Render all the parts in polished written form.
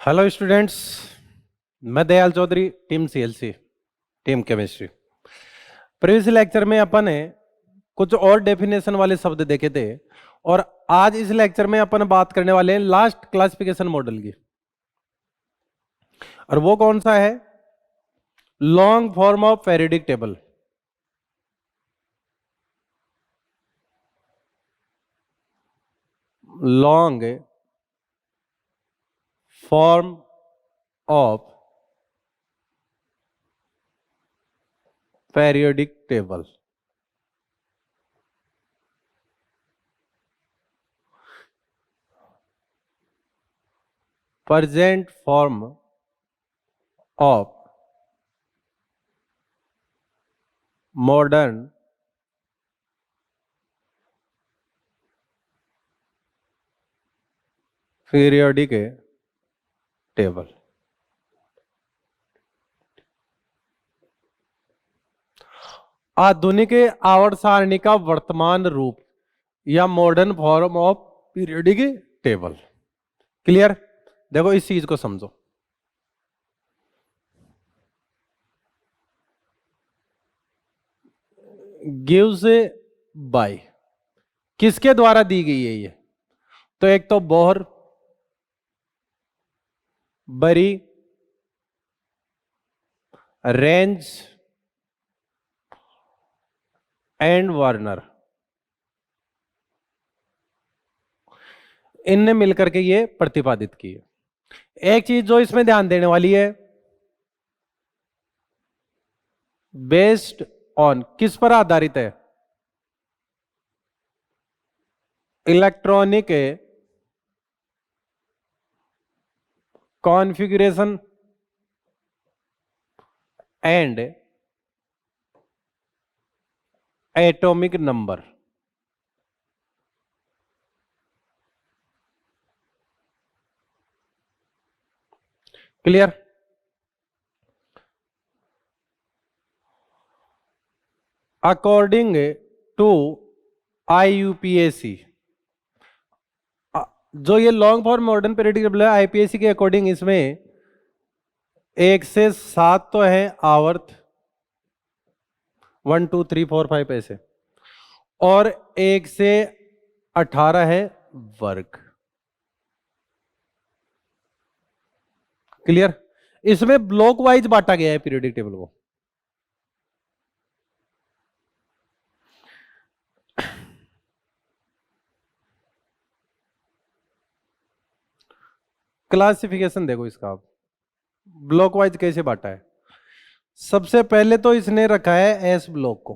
Hello students, मैं Dayal Chaudhary, team CLC, team chemistry. Previous lecture में अपन ने कुछ और डेफिनेशन वाले शब्द देखे थे और आज इस लेक्चर में अपन बात करने वाले हैं लास्ट क्लासिफिकेशन मॉडल की। और वो कौन सा है? Long form of periodic table. Long form of periodic table. present form of modern periodic table। आधुनिक आवर्त सारणी का वर्तमान रूप या modern form of periodic table. Clear? देखो इस चीज को समझो। गिव्स बाय किसके द्वारा दी गई है ये? तो एक तो बोहर, बरी, रेंज एंड वार्नर, इनने मिलकर के ये प्रतिपादित की है। एक चीज जो इसमें ध्यान देने वाली है, बेस्ड ऑन किस पर आधारित है? Electronic configuration and atomic number. Clear? According to IUPAC, जो ये long form modern periodic table है, IPAC के अकॉर्डिंग इसमें 1 से 7 तो है आवर्त, 1 2 3 4 5 ऐसे, और 1 से 18 है वर्ग। क्लियर? इसमें ब्लॉक वाइज बांटा गया है पीरियोडिक टेबल को। क्लासिफिकेशन देखो इसका, आप ब्लॉक वाइज कैसे बांटा है। सबसे पहले तो इसने रखा है एस ब्लॉक को।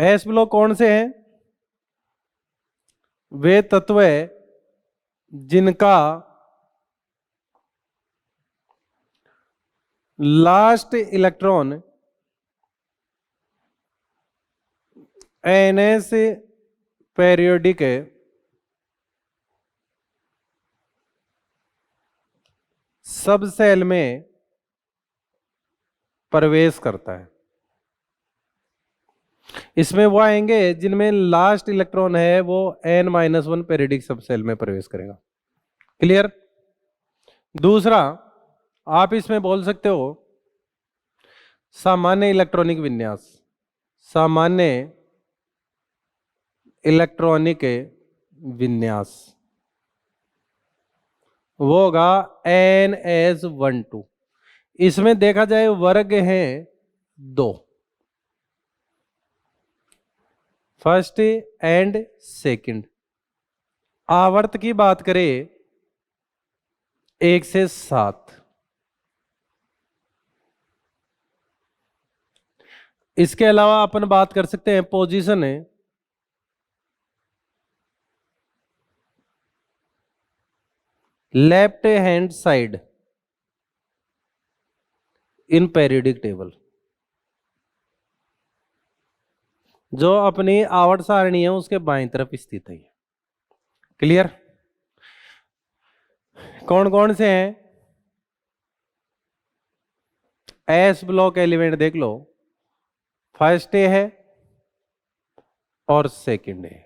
एस ब्लॉक कौन से हैं? वे तत्व जिनका लास्ट इलेक्ट्रॉन NS पेरियोडिक सब सेल में प्रवेश करता है। इसमें वो आएंगे जिनमें लास्ट इलेक्ट्रॉन है वो N-1 पेरियोडिक सब सेल में प्रवेश करेगा। क्लियर? दूसरा, आप इसमें बोल सकते हो सामान्य इलेक्ट्रॉनिक विन्यास। सामान्य इलेक्ट्रॉनिक विन्यास वो होगा NS12। इसमें देखा जाए वर्ग है 2, फर्स्ट एंड सेकंड। आवर्त की बात करें 1 से 7। इसके अलावा अपन बात कर सकते हैं पोजीशन है लेफ्ट हैंड साइड इन पेरियोडिक टेबल। जो अपनी आवर्त सारणी है उसके बाईं तरफ स्थित है। क्लियर? कौन कौन से हैं? एस ब्लॉक एलिमेंट देख लो, फर्स्ट ए है और सेकंड है।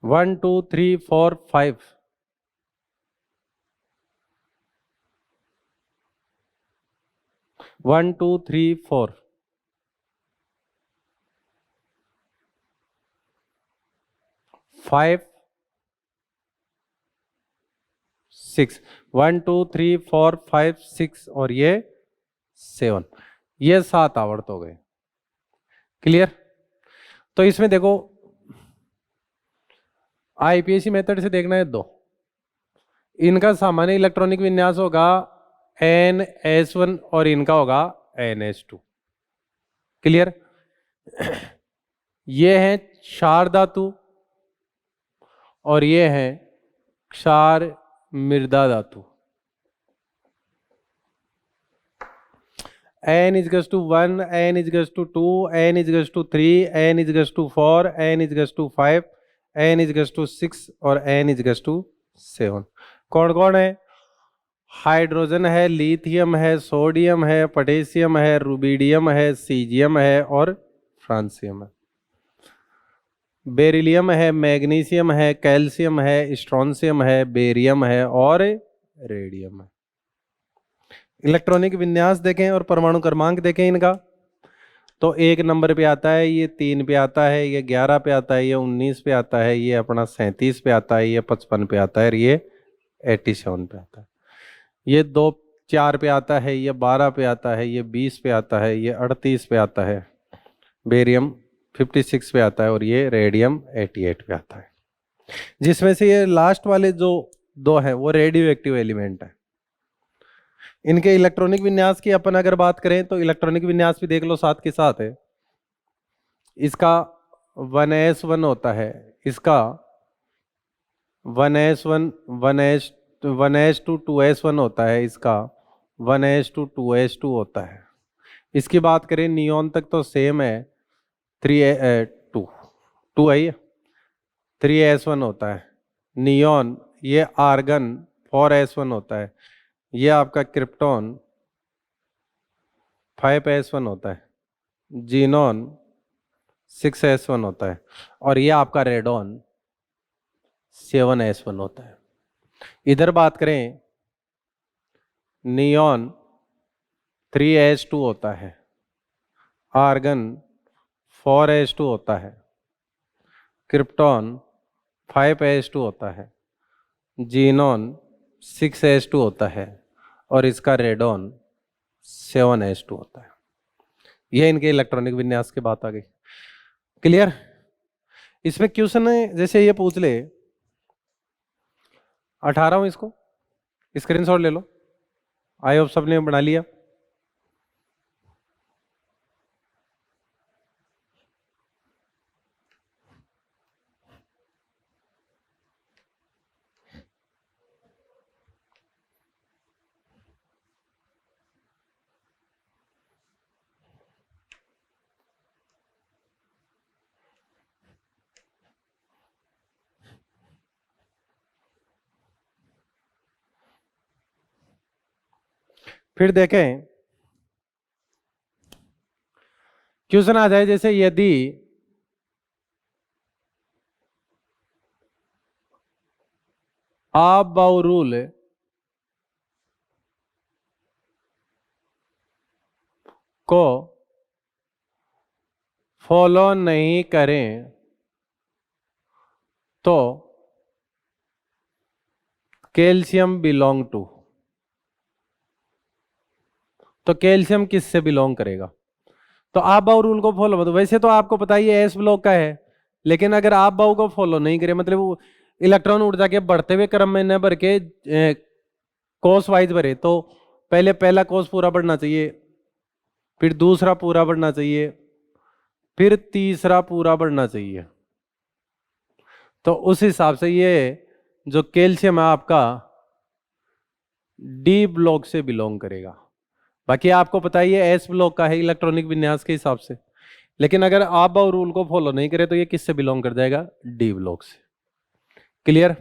1 2 3 4 5, 1 2 3 4, 5 6, 1 2 3 4 5 6 और ये 7, ये 7 आवर्त हो गए। क्लियर? तो इसमें देखो आईपीएसी मेथड से देखना है दो, इनका सामान्य इलेक्ट्रॉनिक विन्यास होगा NS1 और इनका होगा NS2। क्लियर? ये है क्षार धातु और ये है क्षार मृदा धातु। N is equals to 1, N is equals to 2, N is equals to 3, N is equals to 4, N is equals to 5, N is equals to 6 और N is equals to 7। कौन कौन है? हाइड्रोजन है, लिथियम है, सोडियम है, potassium है, rubidium है, caesium है और फ्रांसियम है। बेरिलियम है, मैग्नीशियम है, कैल्शियम है, स्ट्रोंशियम है, बेरियम है और रेडियम है। इलेक्ट्रॉनिक विन्यास देखें और परमाणु क्रमांक देखें इनका, तो 1 नंबर पे आता है, ये 3 पे आता है, ये 11 पे आता है, ये 19 पे आता है, ये अपना 37 पे आता है, ये 55 पे आता है और ये 87 पे आता है। ये 2 4 पे आता है, ये 12 पे आता है, ये 20 पे आता है, ये 38 पे आता है, बेरियम 56 पे आता है और ये रेडियम 88 पे आता है। जिसमें से ये लास्ट वाले जो 2 हैं वो रेडियो एक्टिव एलिमेंट है। इनके इलेक्ट्रॉनिक विन्यास की अपन अगर बात करें तो इलेक्ट्रॉनिक विन्यास भी देख लो साथ के साथ है। इसका 1s1 होता है, इसका 1s1 1s2 2s1 होता है, इसका 1s2 2s2 होता है। इसकी बात करें नियॉन तक तो सेम है, 2 है ये, 3s1 होता है। नियॉन ये आर्गन 4s1 होता है, ये आपका क्रिप्टॉन 5s1 होता है, जीनॉन 6s1 होता है और ये आपका रेडॉन 7s1 होता है। इधर बात करें नियॉन 3s2 होता है, आर्गन 4s2 होता है, क्रिप्टॉन 5s2 होता है, जीनॉन 6s2 होता है और इसका रेडॉन 7s2 होता है। यह इनके इलेक्ट्रॉनिक विन्यास की बात आ गई। क्लियर? इसमें क्वेश्चन है जैसे ये पूछ ले, 18 इसको स्क्रीनशॉट ले लो, आई होप सबने बना लिया। फिर देखें क्वेश्चन आ जाए जैसे यदि आप रूल को फॉलो नहीं करें तो कैल्शियम बिलोंग टू, तो कैल्शियम किससे बिलोंग करेगा? तो आप बाउ रूल को फॉलो, मतलब वैसे तो आपको पता ही है एस ब्लॉक का है, लेकिन अगर आप बाउ को फॉलो नहीं करें मतलब वो इलेक्ट्रॉन ऊर्जा के बढ़ते हुए क्रम में न भर के कोस वाइज भरे, तो पहले पहला कोस पूरा बढ़ना चाहिए, फिर दूसरा पूरा बढ़ना चाहिए, फिर तीसरा पूरा बढ़ना चाहिए। तो उस हिसाब से ये जो कैल्शियम है आपका डी ब्लॉक से बिलोंग करेगा। बाकी आपको पता ही है एस ब्लॉक का है इलेक्ट्रॉनिक विन्यास के हिसाब से, लेकिन अगर आप और रूल को फॉलो नहीं करें तो ये किससे बिलोंग कर जाएगा? डी ब्लॉक से। क्लियर?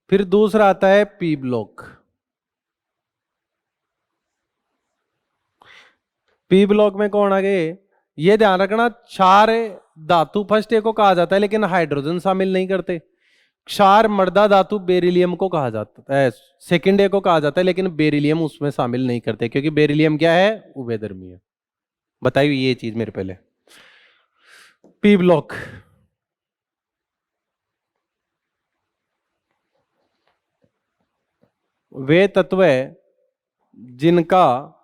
फिर दूसरा आता है पी ब्लॉक। पी ब्लॉक में कौन आ गए? ये ध्यान रखना, 4 धातु फर्स्ट ए को कहा जाता है लेकिन हाइड्रोजन शामिल नहीं करते। क्षार मृदा धातु बेरिलियम को कहा जाता है, सेकंड ए को कहा जाता है लेकिन बेरिलियम उसमें शामिल नहीं करते क्योंकि बेरिलियम क्या है, उभयधर्मी है। बताइए ये चीज मेरे पहले। पी ब्लॉक, वे तत्व जिनका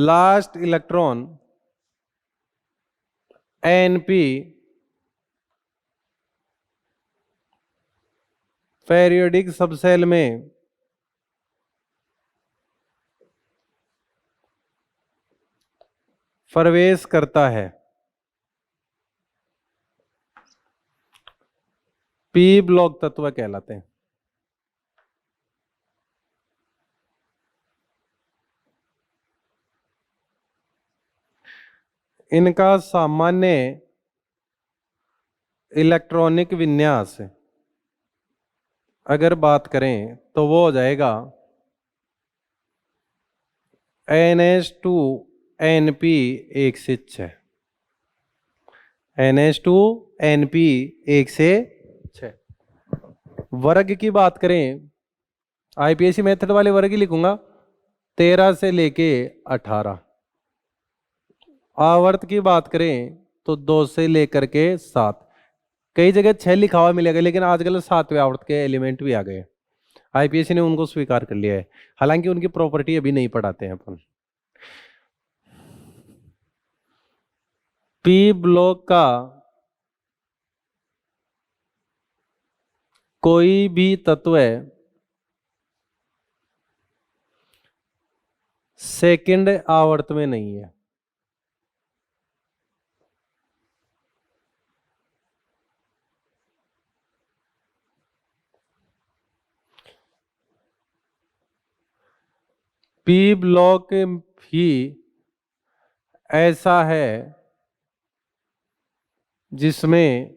last electron Np periodic subshell में प्रवेश करता है, पी ब्लॉक तत्व कहलाते हैं। इनका सामान्य इलेक्ट्रॉनिक विन्यास अगर बात करें तो वो हो जाएगा NH2Np1 से 6, NH2Np1 से 6। वर्ग की बात करें, आईपीएससी मेथड वाले वर्ग ही लिखूंगा, 13 से लेके 18। आवर्त की बात करें तो 2 से लेकर के 7। कई जगह 6 लिखा हुआ मिलेगा लेकिन आजकल 7वें आवर्त के एलिमेंट भी आ गए, आईपीएससी ने उनको स्वीकार कर लिया है, हालांकि उनकी प्रॉपर्टी अभी नहीं पढ़ाते हैं अपन। पी ब्लॉक का कोई भी तत्व सेकंड आवर्त में नहीं है। पी ब्लॉक भी ऐसा है जिसमें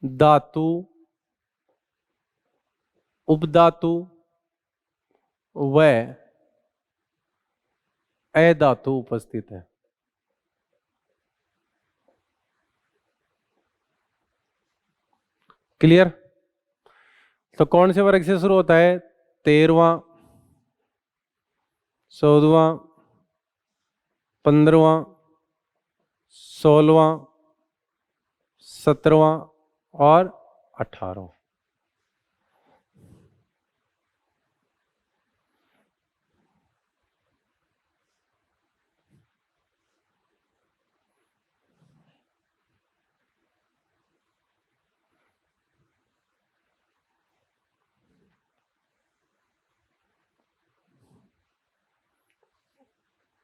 धातु, उपधातु व अधातु उपस्थित है। क्लियर? तो कौन से वर्ग से शुरू होता है? 13वां, 14वां, 15वां, 16वां, 17वां और 18वां।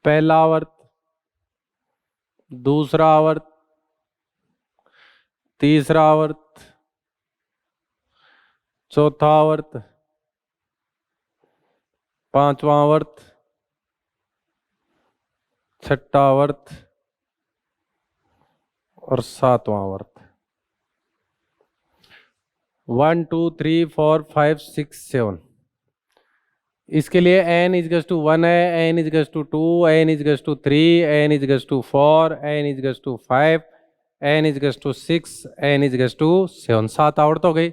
पहला आवर्त, दूसरा आवर्त, तीसरा आवर्त, चौथा आवर्त, पांचवा आवर्त, छठा आवर्त और सातवां आवर्त। 1 2 3 4 5 6 7। इसके लिए n इजगस टू 1 है, n is equals to 2, n is equals to 3, n is equals to 4, n is equals to 5, n is equals to 6, n is equals to 7। 7 आवर्त हो गई।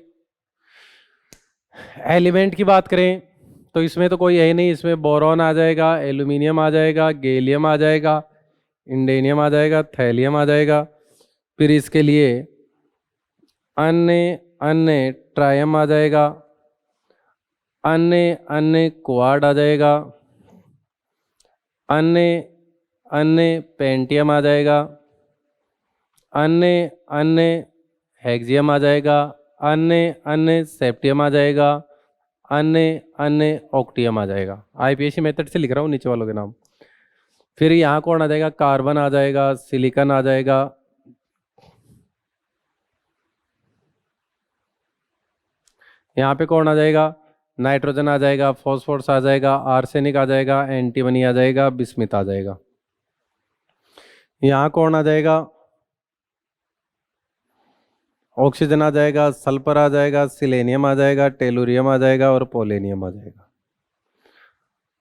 एलिमेंट की बात करें तो इसमें तो कोई है ही नहीं, इसमें बोरॉन आ जाएगा, एल्यूमिनियम आ जाएगा, गैलियम आ जाएगा, इंडेनियम आ जाएगा, थैलियम आ जाएगा। फिर इसके लिए अन्य अन्य ट्रायम आ जाएगा, अन्य अन्य क्वाड आ जाएगा, अन्य अन्य पेंटियम आ जाएगा, अन्य अन्य हेक्सियम आ जाएगा, अन्य अन्य सेप्टियम आ जाएगा, अन्य अन्य ऑक्टियम आ जाएगा। आईपीएससी मेथड से लिख रहा हूँ नीचे वालों के नाम। फिर यहाँ कौन आ जाएगा? कार्बन आ जाएगा, सिलिकॉन आ जाएगा, यहाँ पे कौन आ जाएगा? नाइट्रोजन आ जाएगा, फॉस्फोरस आ जाएगा, आर्सेनिक आ जाएगा, एंटीमनी आ जाएगा, बिस्मिथ आ जाएगा। यहाँ कौन आ जाएगा? ऑक्सीजन आ जाएगा, सल्फर आ जाएगा, सिलेनियम आ जाएगा, टेलुरियम आ जाएगा और पोलेनियम आ जाएगा।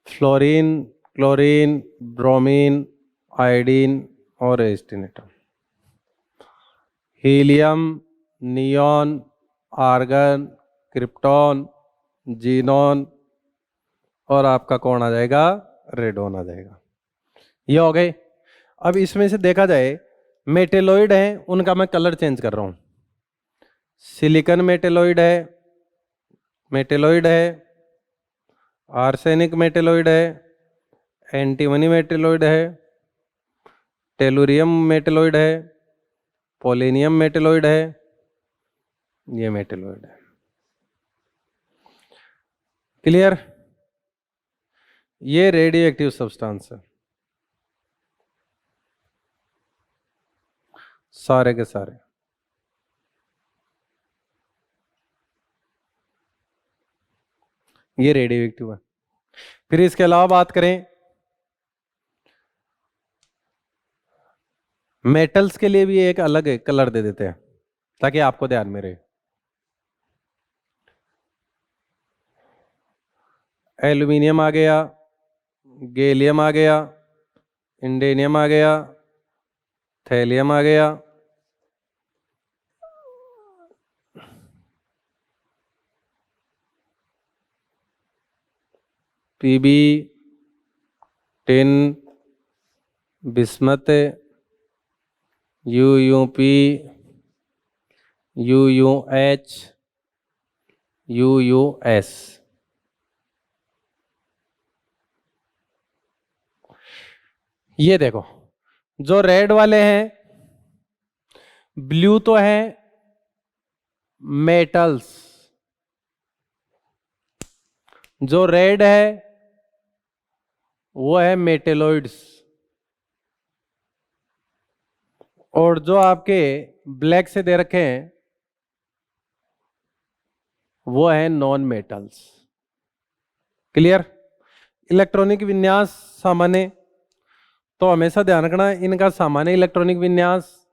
फ्लोरीन, क्लोरीन, ब्रोमीन, आयोडीन और astatine atom. Helium, neon, argon, krypton, xenon और आपका कौन आ जाएगा, रेडॉन आ जाएगा। ये हो गए। अब इसमें से देखा जाए मेटेलॉइड है, उनका मैं कलर चेंज कर रहा हूं। सिलिकॉन मेटेलॉइड है, आर्सेनिक मेटेलॉइड है, एंटीमनी मेटेलॉइड है, टेलुरियम मेटेलॉइड है, पोलेनियम मेटेलॉइड है, ये मेटेलॉइड है। क्लियर? ये रेडियो एक्टिव सब्सटेंस है सारे के सारे। ये रेडियो एक्टिव है। फिर इसके अलावा बात करें मेटल्स के लिए भी एक अलग कलर दे देते हैं ताकि आपको ध्यान में रहे। एल्यूमिनियम आ गया, गैलियम आ गया, इंडेनियम आ गया, थैलियम आ गया, पीबी, टिन, बिस्मत, यूयूपी, यूयूएच, यूयूएस। ये देखो जो रेड वाले हैं, ब्लू तो है मेटल्स, जो रेड है वो है मेटेलॉइड्स, और जो आपके ब्लैक से दे रखे हैं वो है नॉन मेटल्स। क्लियर? इलेक्ट्रॉनिक विन्यास सामान्य, तो हमेशा ध्यान रखना इनका सामान्य इलेक्ट्रॉनिक विन्यास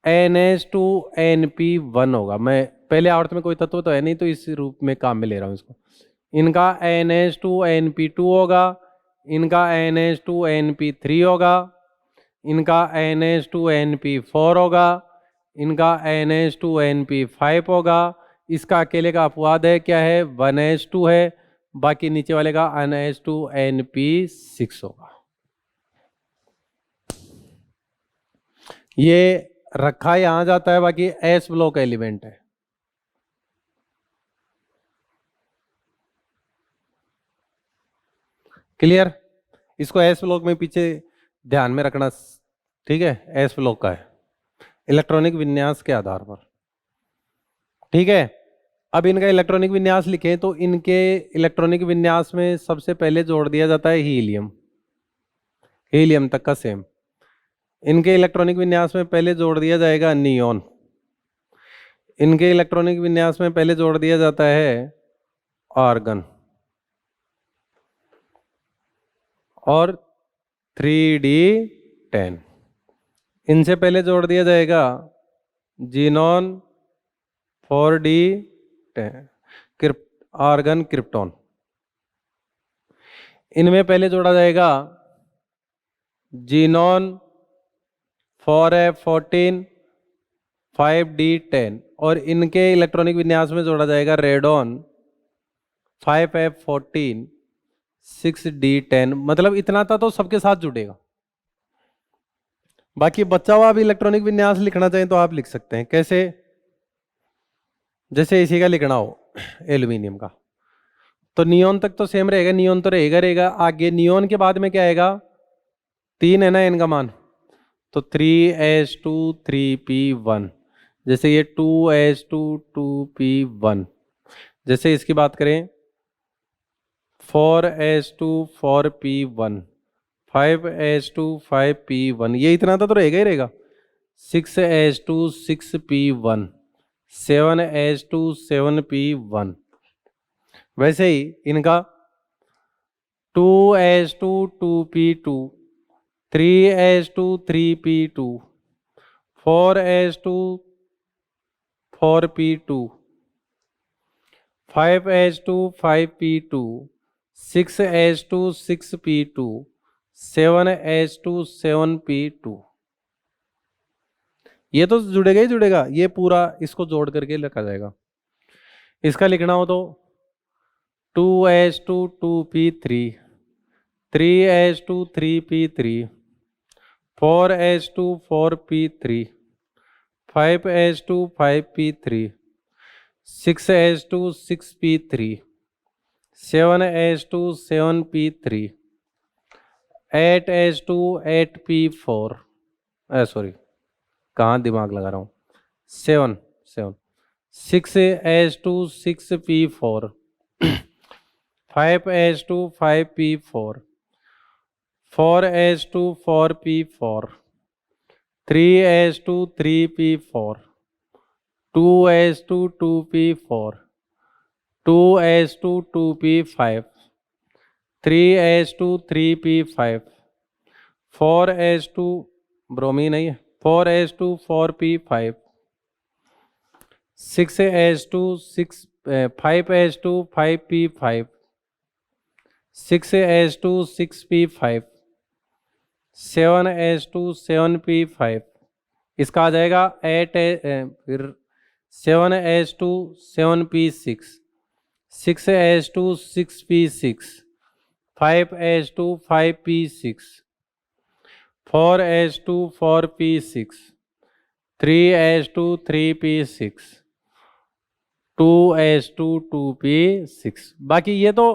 NH2NP1 होगा। मैं पहले आवर्त में कोई तत्व तो है नहीं तो इस रूप में काम में ले रहा हूं इसको। इनका NH2NP2 होगा, इनका NH2NP3 होगा, इनका NH2NP4 होगा, इनका NH2NP5 होगा। इसका अकेले का अपवाद है क्या है, 1H2 है, बाकी नीचे वाले का NH2NP6 होगा। ये रखा यहां जाता है, बाकी एस ब्लॉक एलिमेंट है। क्लियर? इसको एस ब्लॉक में पीछे ध्यान में रखना, ठीक है? एस ब्लॉक का है इलेक्ट्रॉनिक विन्यास के आधार पर। ठीक है, अब इनका इलेक्ट्रॉनिक विन्यास लिखें तो इनके इलेक्ट्रॉनिक विन्यास में सबसे पहले जोड़ दिया जाता है हीलियम, हीलियम तक का सेम। इनके इलेक्ट्रॉनिक विन्यास में पहले जोड़ दिया जाएगा नियॉन, इनके इलेक्ट्रॉनिक विन्यास में पहले जोड़ दिया जाता है आर्गन, और 3D10 इनसे पहले जोड़ दिया जाएगा जीनॉन, 4D10 आर्गन, क्रिप्टॉन। इनमें पहले जोड़ा जाएगा जीनॉन, 4F14, 5D10, और इनके इलेक्ट्रॉनिक विन्यास में जोड़ा जाएगा रेडॉन, 5F14, 6D10। मतलब इतना था तो सबके साथ जुड़ेगा। बाकी बचा हुआ भी इलेक्ट्रॉनिक विन्यास लिखना चाहें तो आप लिख सकते हैं। कैसे? जैसे इसी का लिखना हो एल्यूमिनियम का, तो नियॉन तक तो सेम रहेगा, नियॉन तो रहेगा। आगे नियॉन के बाद में क्या आएगा, 3 है ना इनका मान, तो 3s2 3p1। जैसे ये 2s2 2p1। जैसे इसकी बात करें 4s2 4p1, 5s2 5p1, ये इतना तो रहेगा ही रहेगा। 6s2 6p1, 7s2 7p1। वैसे ही इनका 2s2 2p2, 3s2 3p2, 4s2 4p2, 5s2 5p2, 6s2 6p2, 7H2 7P2। ये तो जुड़ेगा ही जुड़ेगा, ये पूरा इसको जोड़ करके लिखा जाएगा। इसका लिखना हो तो 2H2 2P3, 3H2 3P3, 4H2 4P3, 5H2 5P3, 6H2 6P3, 7H2 7P3, 8H2 8P4, sorry कहाँ दिमाग लगा रहा हूँ, 7 7, 6H2 6P4, 5H2 5P4, 4H2 4P4, 3H2 3P4, 2H2 2P4, 2H2 2P5, 3H2 3P5, 4H2 bromine नहीं है, 4H2 4P5, 6H2 6 5H2 5P5, 6H2 6P5, 7H2 7P5। इसका आ जाएगा 8 फिर 7H2 7P6, 6H2 6P6, 5H2 5P6, 4H2 4P6, 3H2 3P6, 2H2 2P6। बाकी ये तो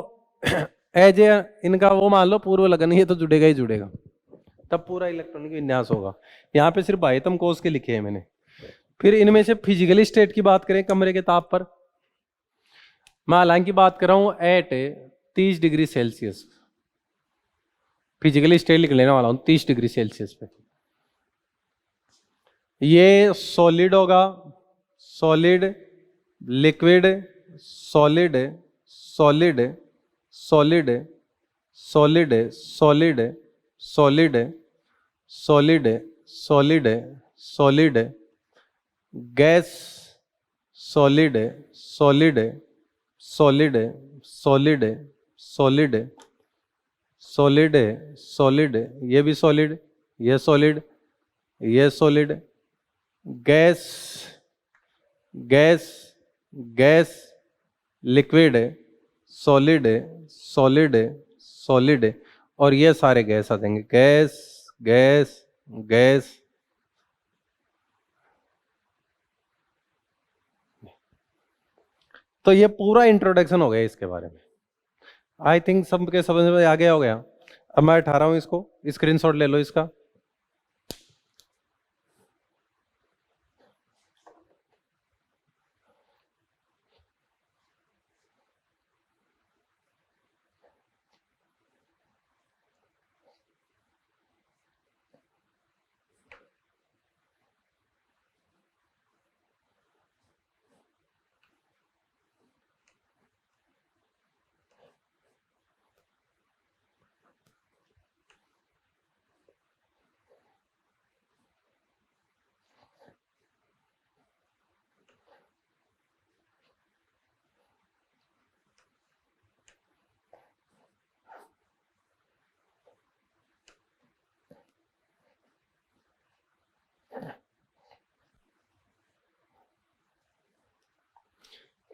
as इनका वो मान लो पूर्व लगन, ये तो जुड़ेगा ही जुड़ेगा, तब पूरा इलेक्ट्रॉनिक विन्यास होगा। यहाँ पे सिर्फ बाह्यतम कोष के लिखे हैं मैंने। फिर इनमें से फिजिकली स्टेट की बात करें कमरे के ताप पर, मैं हालांकि बात कर रहा हूं at 30 degree Celsius, physically state लिख लेने वाला हूं 30 डिग्री सेल्सियस पे। ये सॉलिड होगा, solid, liquid, solid, solid, solid, solid, solid, solid, solid, solid, solid, gas, solid, solid, solid, solid, solid, solid, solid, ये भी सॉलिड, ये सॉलिड, ये solid, gas, gas, gas, liquid, solid, solid, solid, और ये सारे गैस आ जाएंगे, gas, gas, gas. तो ये पूरा इंट्रोडक्शन हो गया इसके बारे में। आई थिंक सबके समझ में आ गया हो गया। अब मैं उठा रहा हूं इसको, स्क्रीनशॉट ले लो इसका।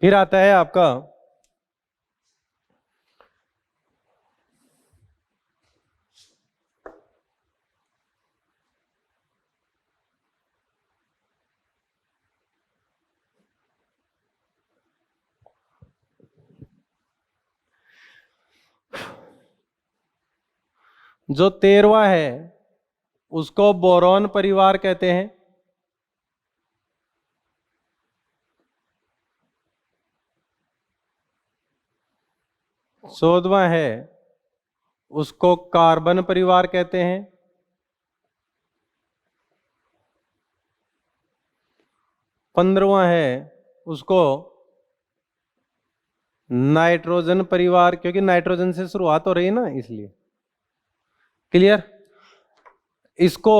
फिर आता है आपका जो 13वां है उसको बोरॉन परिवार कहते हैं। चौदहवां है उसको कार्बन परिवार कहते हैं। 15वां है उसको नाइट्रोजन परिवार, क्योंकि नाइट्रोजन से शुरुआत हो रही है ना इसलिए। क्लियर? इसको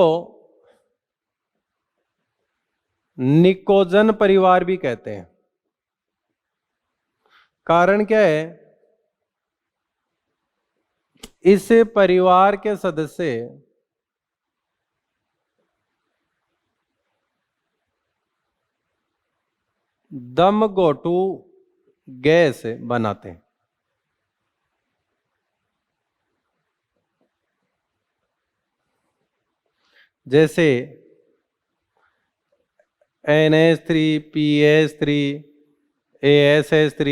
निकोजन परिवार भी कहते हैं। कारण क्या है? इस परिवार के सदस्य दम घोटू गैस बनाते हैं। जैसे NH3, PH3, ASH3,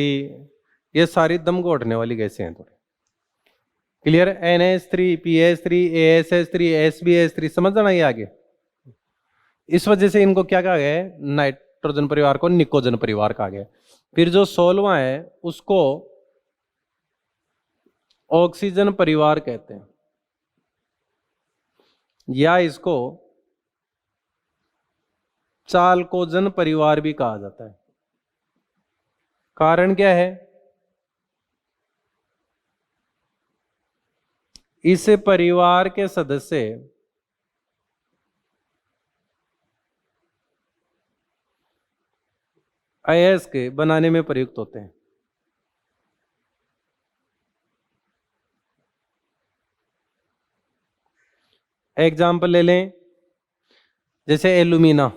ये सारी दम घोटने वाली गैसें हैं। थोड़ी clear? NH3, PH3, ASH3, SbH3, समझ ना ये आगे। इस वजह से इनको क्या कहा गया है? नाइट्रोजन परिवार को निकोजन परिवार कहा गया। फिर जो 16वां है उसको ऑक्सीजन परिवार कहते हैं, या इसको चालकोजन परिवार भी कहा जाता है। कारण क्या है? इस परिवार के सदस्य अयस्क बनाने में प्रयुक्त होते हैं। एग्जाम्पल ले लें, जैसे एल्यूमिना।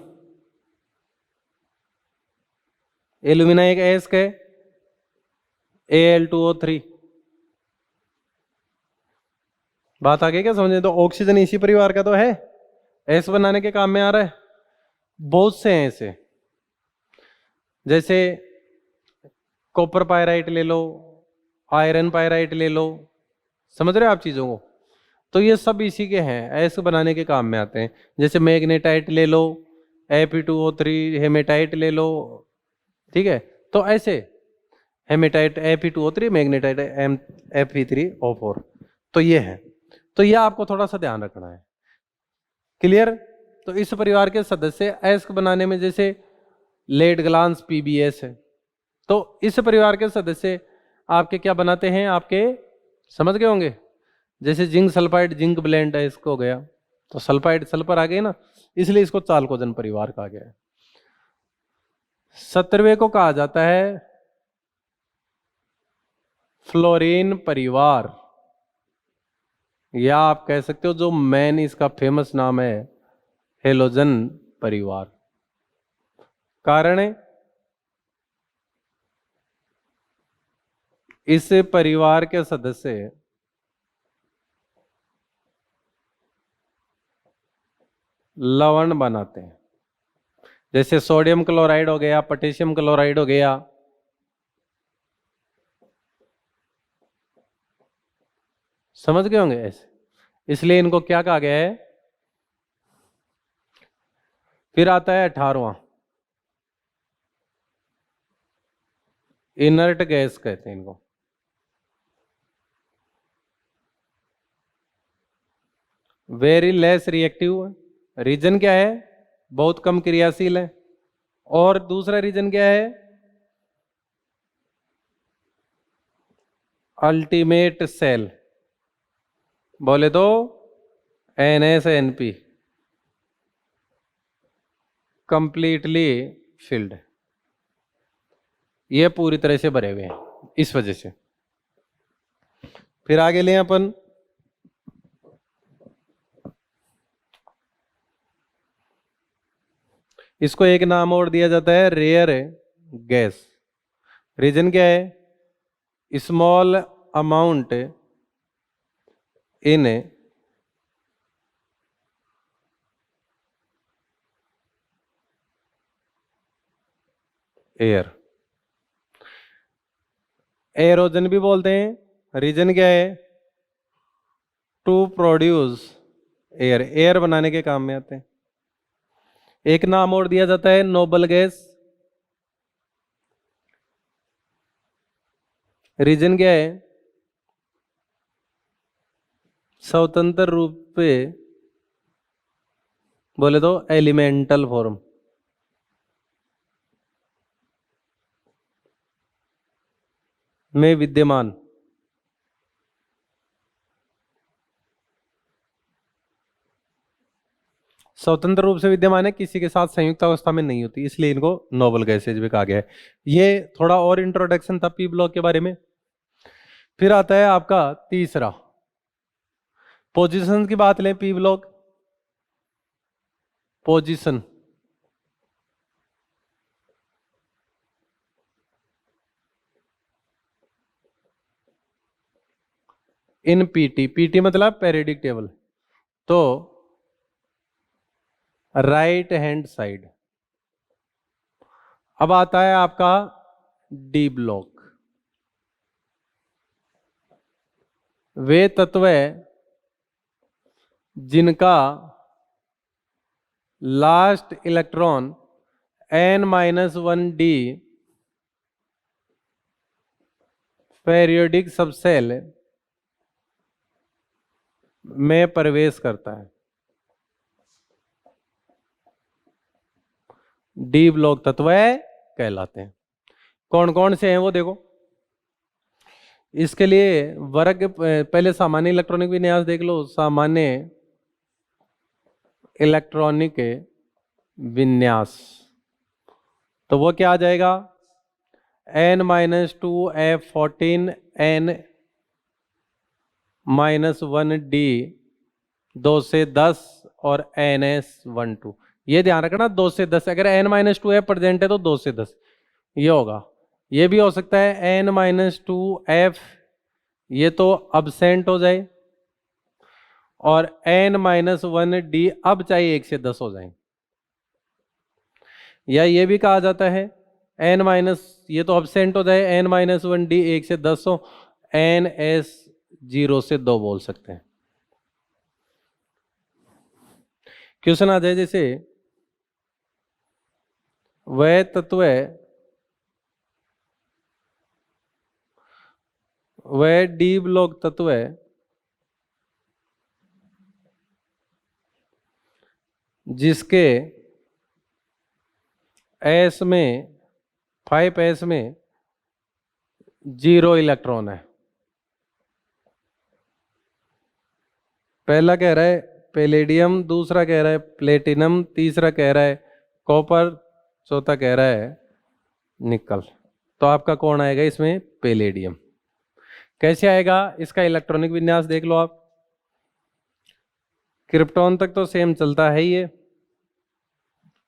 एल्यूमिना एक अयस्क है, Al2O3। बात आ गई क्या समझे? तो ऑक्सीजन इसी परिवार का तो है, एस बनाने के काम में आ रहा है। बहुत से हैं ऐसे, जैसे कॉपर पायराइट ले लो, आयरन पायराइट ले लो, समझ रहे हो आप चीजों को? तो ये सब इसी के हैं, एस बनाने के काम में आते हैं। जैसे मैग्नेटाइट ले लो, Fe2O3, हेमेटाइट ले लो, ठीक है? तो ऐसे हेमेटाइट Fe2O3, मैग्नेटाइट Fe3O4, तो ये है। तो ये आपको थोड़ा सा ध्यान रखना है। क्लियर? तो इस परिवार के सदस्य अयस्क बनाने में, जैसे लेड ग्लांस PbS है, तो इस परिवार के सदस्य आपके क्या बनाते हैं? आपके समझ गए होंगे, जैसे जिंक सल्फाइड, जिंक ब्लेंड अयस्क हो गया, तो सल्फाइड सल्फर आ गए ना, इसलिए इसको चालकोजन परिवार कहा गया है। 17वें को कहा जाता है फ्लोरीन परिवार, या आप कह सकते हो जो मेन इसका फेमस नाम है, हेलोजन परिवार। कारण है इस परिवार के सदस्य लवण बनाते हैं, जैसे सोडियम क्लोराइड हो गया, पोटेशियम क्लोराइड हो गया, समझ गए होंगे ऐसे, इसलिए इनको क्या कहा गया है। फिर आता है 18वां, इनर्ट गैस कहते हैं इनको। वेरी लेस रिएक्टिव, रीजन क्या है? बहुत कम क्रियाशील है। और दूसरा रीजन क्या है? अल्टीमेट सेल, बोले तो NSNP, कंप्लीटली फिल्ड, ये पूरी तरह से भरे हुए हैं इस वजह से। फिर आगे लें अपन, इसको एक नाम और दिया जाता है रेयर गैस। रीजन क्या है? Small amount in air, halogen भी बोलते हैं। रीजन क्या है? टू प्रोड्यूस एयर, एयर बनाने के काम में आते हैं। एक नाम और दिया जाता है नोबल गैस। रीजन क्या है? स्वतंत्र रूप पे बोले तो एलिमेंटल फॉर्म, में विद्यमान। स्वतंत्र रूप से विद्यमान है, किसी के साथ संयुक्त अवस्था में नहीं होती, इसलिए इनको नोबल गैसेज भी कहा गया है। ये थोड़ा और इंट्रोडक्शन था पी ब्लॉक के बारे में। फिर आता है आपका तीसरा, पोजीशन की बात लें, पी ब्लॉक पोजीशन, इन पीटी, पीटी मतलब पेरियोडिक टेबल, तो राइट हैंड साइड। अब आता है आपका डी ब्लॉक, वे तत्व जिनका last electron n-1d periodic subshell में प्रवेश करता है, डी ब्लॉक तत्व कहलाते हैं। कौन कौन से हैं वो देखो। इसके लिए वर्ग, पहले सामान्य इलेक्ट्रॉनिक विन्यास देख लो। सामान्य इलेक्ट्रॉनिक विन्यास, तो वो क्या आ जाएगा, n-2f14 n-1d 2 से 10 और ns12। ये ध्यान रखना 2 से 10, अगर n-2f प्रेजेंट है तो 2 से 10 ये होगा। ये भी हो सकता है n-2f ये तो अब्सेंट हो जाए, और n-1d अब चाहे 1 से 10 हो जाए, या ये भी कहा जाता है n- ये तो अब्सेंट हो जाए, n-1d 1 से 10 हो, ns 0 से 2 बोल सकते हैं। क्वेश्चन आ जाए जैसे, वह तत्व, वह डी ब्लॉक तत्व जिसके एस में 5s में 0 इलेक्ट्रॉन है। पहला कह रहा है पैलेडियम, दूसरा कह रहा है प्लेटिनम, तीसरा कह रहा है कॉपर, चौथा कह रहा है निकल। तो आपका कौन आएगा इसमें, पैलेडियम। कैसे आएगा, इसका इलेक्ट्रॉनिक विन्यास देख लो आप। क्रिप्टॉन तक तो सेम चलता है ही है,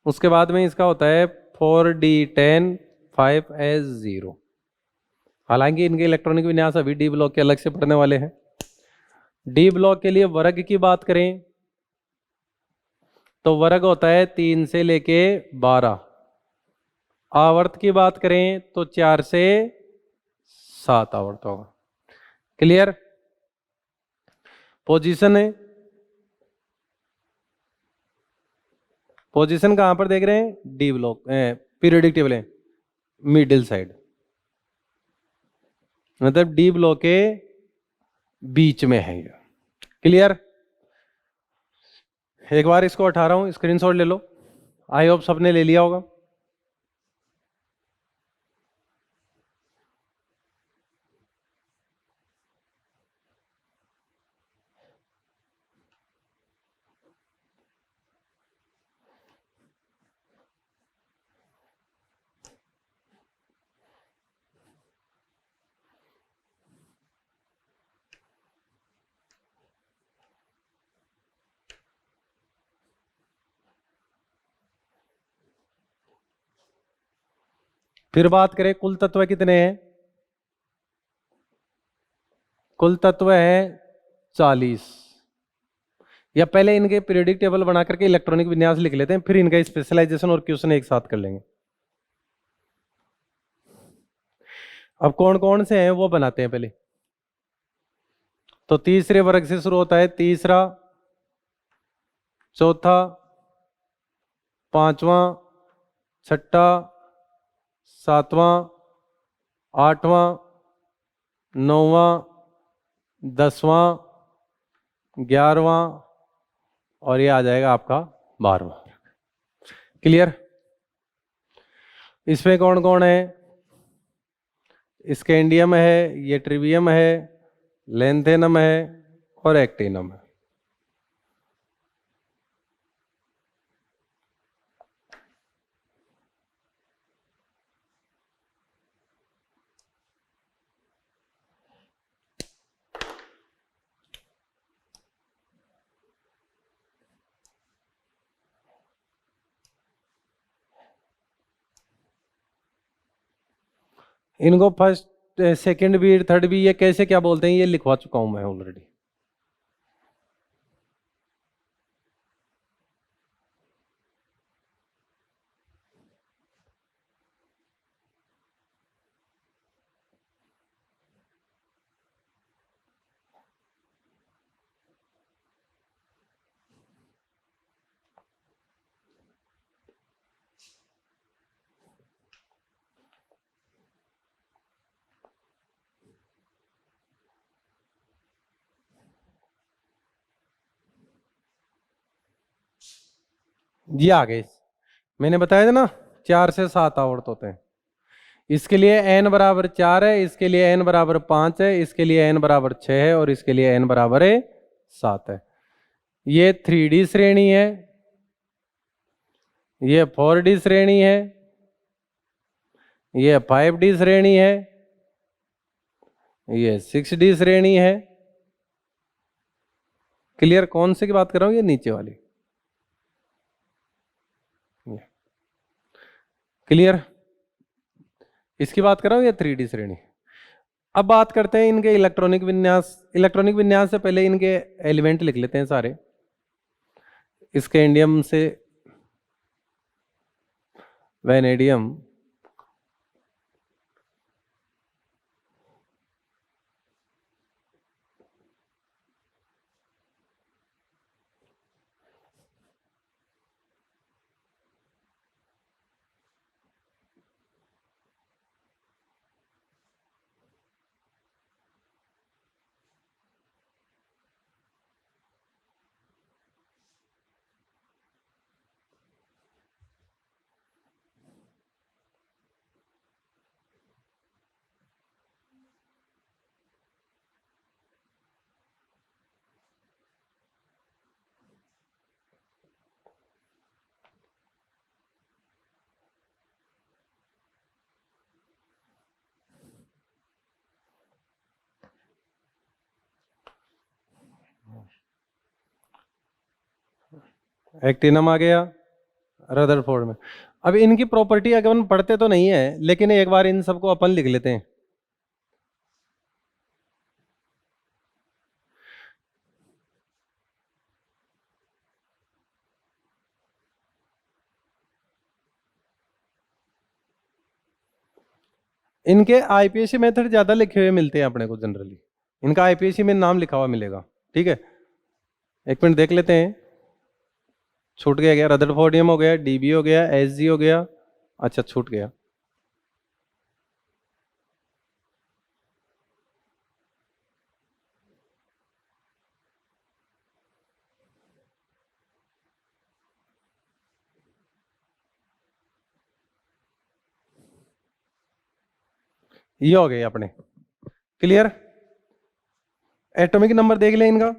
उसके बाद में इसका होता है 4d10 5s0। हालांकि इनके इलेक्ट्रॉनिक विन्यास अभी डी ब्लॉक के अलग से पढ़ने वाले हैं। डी ब्लॉक के लिए वर्ग की बात करें तो वर्ग होता है 3 से लेके 12। आवर्त की बात करें तो 4 से 7 आवर्त होगा। क्लियर। पोजीशन है, पोजीशन कहां पर देख रहे हैं, डी ब्लॉक पीरियोडिक टेबल है मिडिल साइड, मतलब डी ब्लॉक के बीच में है ये। क्लियर। एक बार इसको हटा रहा हूं, स्क्रीनशॉट ले लो। आई होप सबने ले लिया होगा। फिर बात करें कुल तत्व कितने हैं, कुल तत्व है 40। या पहले इनके पीरियोडिक टेबल बना करके इलेक्ट्रॉनिक विन्यास लिख लेते हैं, फिर इनका स्पेशलाइजेशन और क्वेश्चन एक साथ कर लेंगे। अब कौन कौन से हैं वो बनाते हैं पहले। तो तीसरे वर्ग से शुरू होता है, तीसरा, चौथा, पांचवा, छठा, सातवां, आठवां, नौवां, 10वां, 11वां, और ये आ जाएगा आपका 12वां। क्लियर। इसमें कौन कौन है, स्कैंडियम है, ये ट्रिवियम है, लेंथेनम है और एक्टिनम है। इनको first second beat third beat ये कैसे क्या बोलते हैं ये लिखवा चुका हूं मैं ऑलरेडी। ये आ गए, मैंने बताया था ना 4 से 7 आवर्त होते हैं। इसके लिए n बराबर 4 है, इसके लिए n बराबर 5 है, इसके लिए n बराबर 6 है और इसके लिए n बराबर 7 है। ये 3D श्रेणी है, ये 4D श्रेणी है, ये 5D श्रेणी है, ये 6D श्रेणी है। क्लियर? कौन से की बात कर रहा हूं? ये नीचे वाली। क्लियर? इसकी बात कर रहा हूं, ये 3D श्रेणी। अब बात करते हैं इनके इलेक्ट्रॉनिक विन्यास। इलेक्ट्रॉनिक विन्यास से पहले इनके एलिमेंट लिख लेते हैं सारे। इसके इंडियम से वैनेडियम, एक्टिनम आ गया रदरफोर्ड में। अब इनकी प्रॉपर्टी अगर अपन पढ़ते तो नहीं है, लेकिन एक बार इन सबको अपन लिख लेते हैं। इनके आईपीएसी मेथड ज्यादा लिखे हुए मिलते हैं अपने को जनरली। इनका आईपीएसी में नाम लिखा हुआ मिलेगा। ठीक है, एक मिनट देख लेते हैं। छूट गया क्या? रदरफोर्डियम हो गया, डीबी हो गया, एसजी हो गया। अच्छा, छूट गया। ये हो गए अपने। क्लियर? एटॉमिक नंबर देख लें इनका।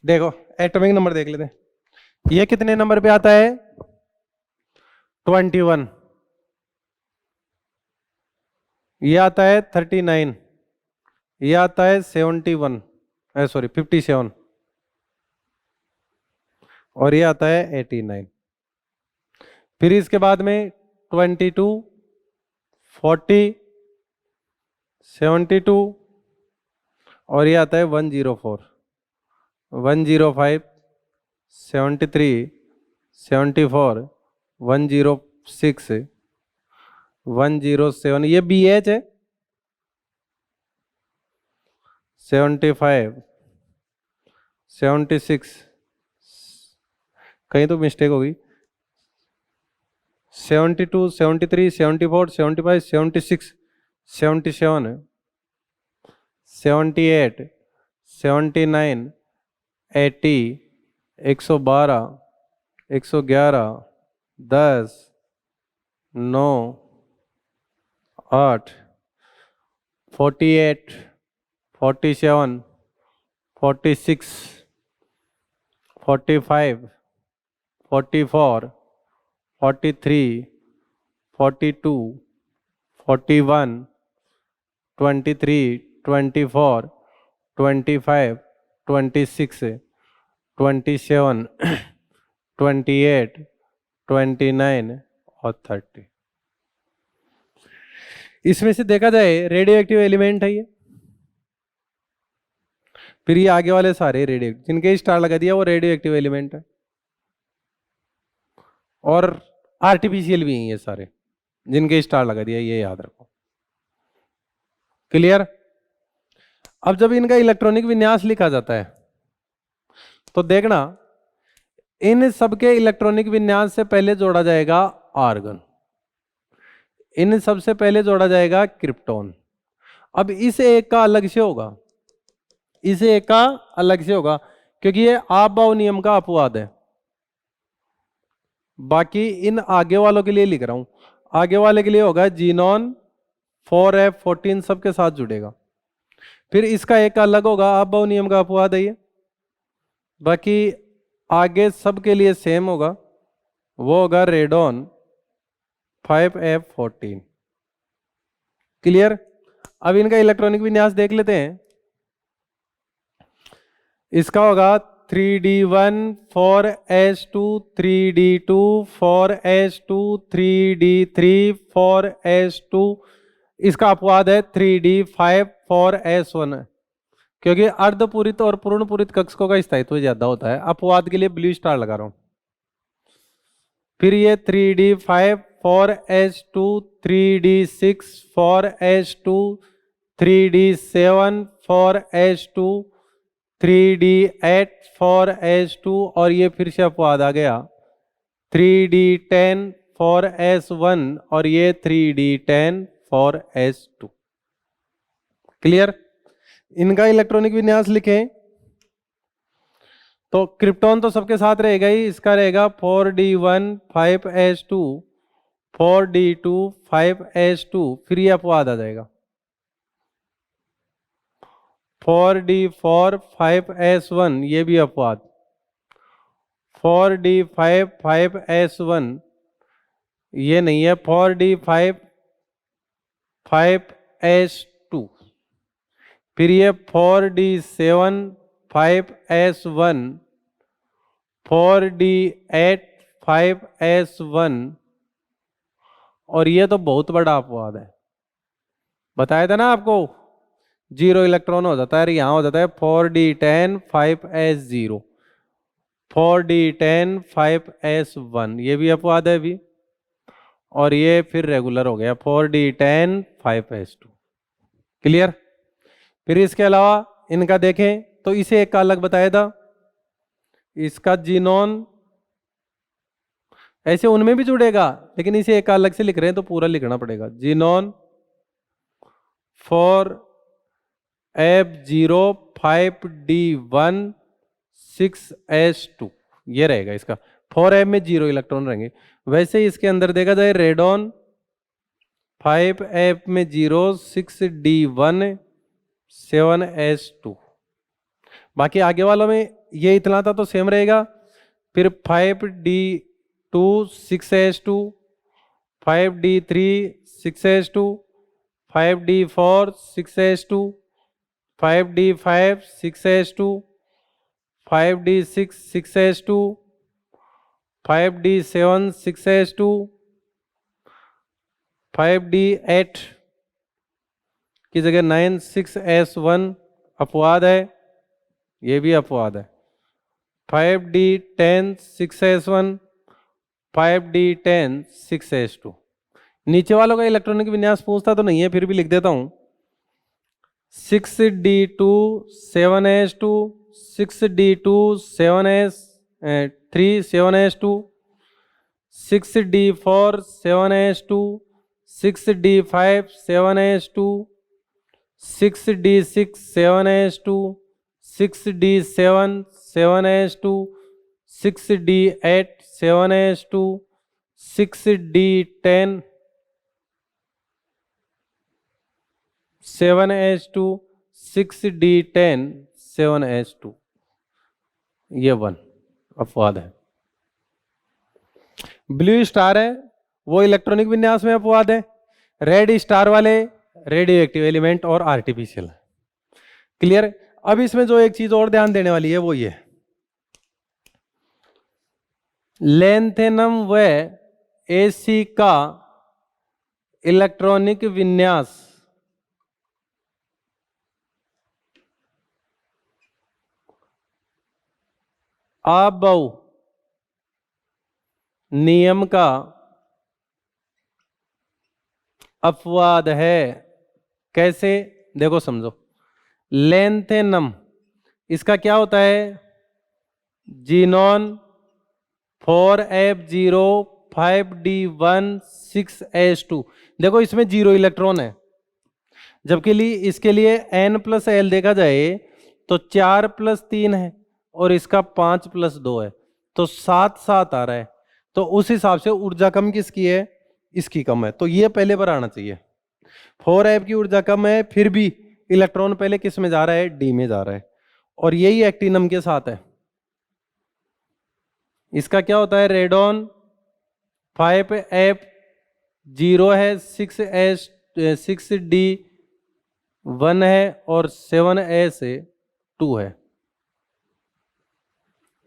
देखो, एटॉमिक नंबर देख लेते हैं। ये कितने नंबर पे आता है? 21। ये आता है 39। ये आता है 71, सॉरी 57। और ये आता है 89। फिर इसके बाद में 22, 40, 72 और ये आता है 104, 105, 73, 74, 106, 107। ये बी एच है। 75, 76, कहीं तो मिस्टेक होगी। 72, 73, 74, 75, 76, 77, 78, 79, 80, 112, 111, 10, 9, 8, 48, 47, 46, 45, 44, 43, 42, 41, 23, 24, 25, 26, 27, 28, 29 और 30। इसमें से देखा जाए रेडियो एक्टिव एलिमेंट है ये। फिर ये आगे वाले सारे रेडियो, जिनके स्टार लगा दिया वो रेडियो एक्टिव एलिमेंट है, और आर्टिफिशियल भी हैं ये सारे, जिनके स्टार लगा दिया, ये याद रखो। क्लियर? अब जब इनका इलेक्ट्रॉनिक विन्यास लिखा जाता है तो देखना, इन सबके इलेक्ट्रॉनिक विन्यास से पहले जोड़ा जाएगा आर्गन, इन सबसे पहले जोड़ा जाएगा क्रिप्टॉन। अब इस एक का अलग से होगा, इस एक का अलग से होगा, क्योंकि ये आप-बाव नियम का अपवाद है। बाकी इन आगे वालों के लिए लिख रहा हूं, आगे वाले के लिए होगा जीनॉन 4F14 सबके साथ जुड़ेगा। फिर इसका एक अलग होगा, आप-बाव नियम का अपवाद है ये। बाकी आगे सबके लिए सेम होगा, वो होगा रेडॉन 5F14। क्लियर? अब इनका इलेक्ट्रॉनिक विन्यास देख लेते हैं। इसका होगा 3D1 4S2 3D2 4S2 3D3 4S2, इसका अपवाद है 3D5 4S1, क्योंकि अर्धपूरित और पूर्ण पूरित कक्षकों का स्थायित्व ज्यादा होता है। अपवाद के लिए ब्लू स्टार लगा रहा हूं। फिर ये 3D5 4S2 3D6 4S2 3D7 4S2 3D8 4S2, और ये फिर से अपवाद आ गया 3D10 4S1 और ये 3D10 4S2। क्लियर? इनका इलेक्ट्रॉनिक विन्यास लिखें तो क्रिप्टॉन तो सबके साथ रहेगा ही, इसका रहेगा 4D1 5S2 4D2 5S2, फिर ये अपवाद आ जाएगा 4D4 5S1, ये भी अपवाद 4D5 5S1, ये नहीं है 4D5 5S2, फिर ये 4D7 5S1 4D8 5S1, और ये तो बहुत बड़ा अपवाद है, बताया था ना आपको, 0 इलेक्ट्रॉन हो जाता है, यहां हो जाता है 4D10 5S0 4D10 5S1, ये भी अपवाद है अभी, और ये फिर रेगुलर हो गया 4D10 5S2। क्लियर? फिर इसके अलावा इनका देखें तो इसे एक का अलग बताया था, इसका जीनोन ऐसे उनमें भी जुड़ेगा, लेकिन इसे एक अलग से लिख रहे हैं तो पूरा लिखना पड़ेगा। जीनोन 4F0 5D1 6S2, ये रहेगा इसका। 4F में 0 इलेक्ट्रॉन रहेंगे। वैसे ही इसके अंदर देखा जाए रेडॉन 5F में 0 6D1 7S2, बाकी आगे वालों में ये इतना था तो सेम रहेगा। फिर 5D2 6S2 5D3 6S2 5D4 6S2 5D5 6S2 5D6 6S2 5D7 6S2 5D8 की जगह 9 6S1 अपवाद है, ये भी अपवाद है। 5D10 6S1 5D10 6S2। नीचे वालों का इलेक्ट्रॉनिक विन्यास पूछता तो नहीं है, फिर भी लिख देता हूं 6D2 7S2 6D2 7S3 7S2 6D4 7S2 6D5 7S2 6D6 7S2 6D7 7S2 6D8 7S2 6D10 7S2 6D10 7S2, ये 1। अपवाद है। ब्लू स्टार है वो इलेक्ट्रॉनिक विन्यास में अपवाद है। रेड स्टार वाले रेडियो एक्टिव एलिमेंट और आर्टिफिशियल। क्लियर। अब इसमें जो एक चीज और ध्यान देने वाली है वो ये लेंथेनम व एसी का इलेक्ट्रॉनिक विन्यास अबव नियम का अपवाद है। कैसे देखो समझो। लेंथेनम इसका क्या होता है जीनोन 4F05D16S2। देखो इसमें 0 इलेक्ट्रॉन है, जबकि इसके लिए N+L देखा जाए तो 4+3 है और इसका 5+2 है, तो 7 आ रहा है। तो उस हिसाब से ऊर्जा कम किसकी है, इसकी कम है, तो ये पहले पर आना चाहिए। 4F की ऊर्जा कम है फिर भी इलेक्ट्रॉन पहले किस में जा रहा है, डी में जा रहा है, और यही एक्टिनम के साथ है। इसका क्या होता है रेडॉन 5F0 है, 6D1 है और 7S2 है।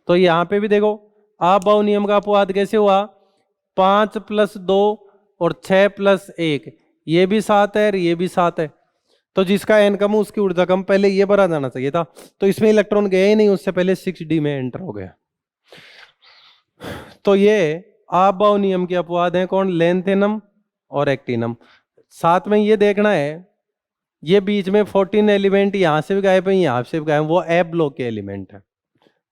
तो यहां पे भी देखो अबव नियम का अपवाद कैसे हुआ, 5+2 और 6+1, ये भी 7 है और ये भी 7 है, तो जिसका एन कम उसकी ऊर्जा कम, पहले ये भरा जाना चाहिए था, तो इसमें इलेक्ट्रॉन गया ही नहीं, उससे पहले 6D में एंटर हो गया। तो ये अबव नियम के अपवाद हैं कौन, लेंथेनम और एक्टिनम। साथ में ये देखना है ये बीच में 14 एलिमेंट यहां से भी गायब है यहां से भी गायब, वो ए ब्लॉक के एलिमेंट है।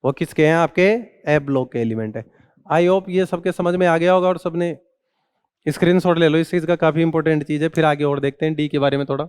वो किसके हैं, आपके ए ब्लॉक के एलिमेंट है। आई होप ये सबके समझ में आ गया होगा और सबने स्क्रीनशॉट ले लो इस चीज का, काफी इंपॉर्टेंट चीज है। फिर आगे और देखते हैं डी के बारे में थोड़ा।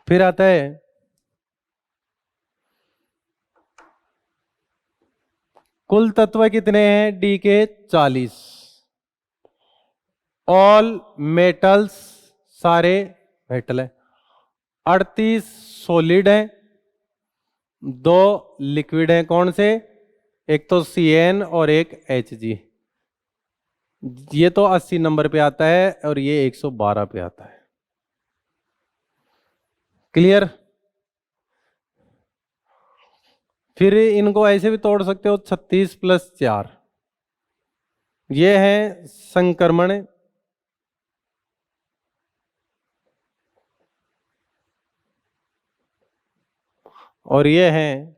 फिर आता है कुल तत्व कितने हैं डी के, 40। ऑल मेटल्स सारे मेटल है, 38 सॉलिड है, 2 लिक्विड है, कौन से, एक तो CN और एक Hg। ये तो 80 नंबर पे आता है और ये 112 पे आता है। क्लियर। फिर इनको ऐसे भी तोड़ सकते हो 36+4, ये है संक्रमण, और ये है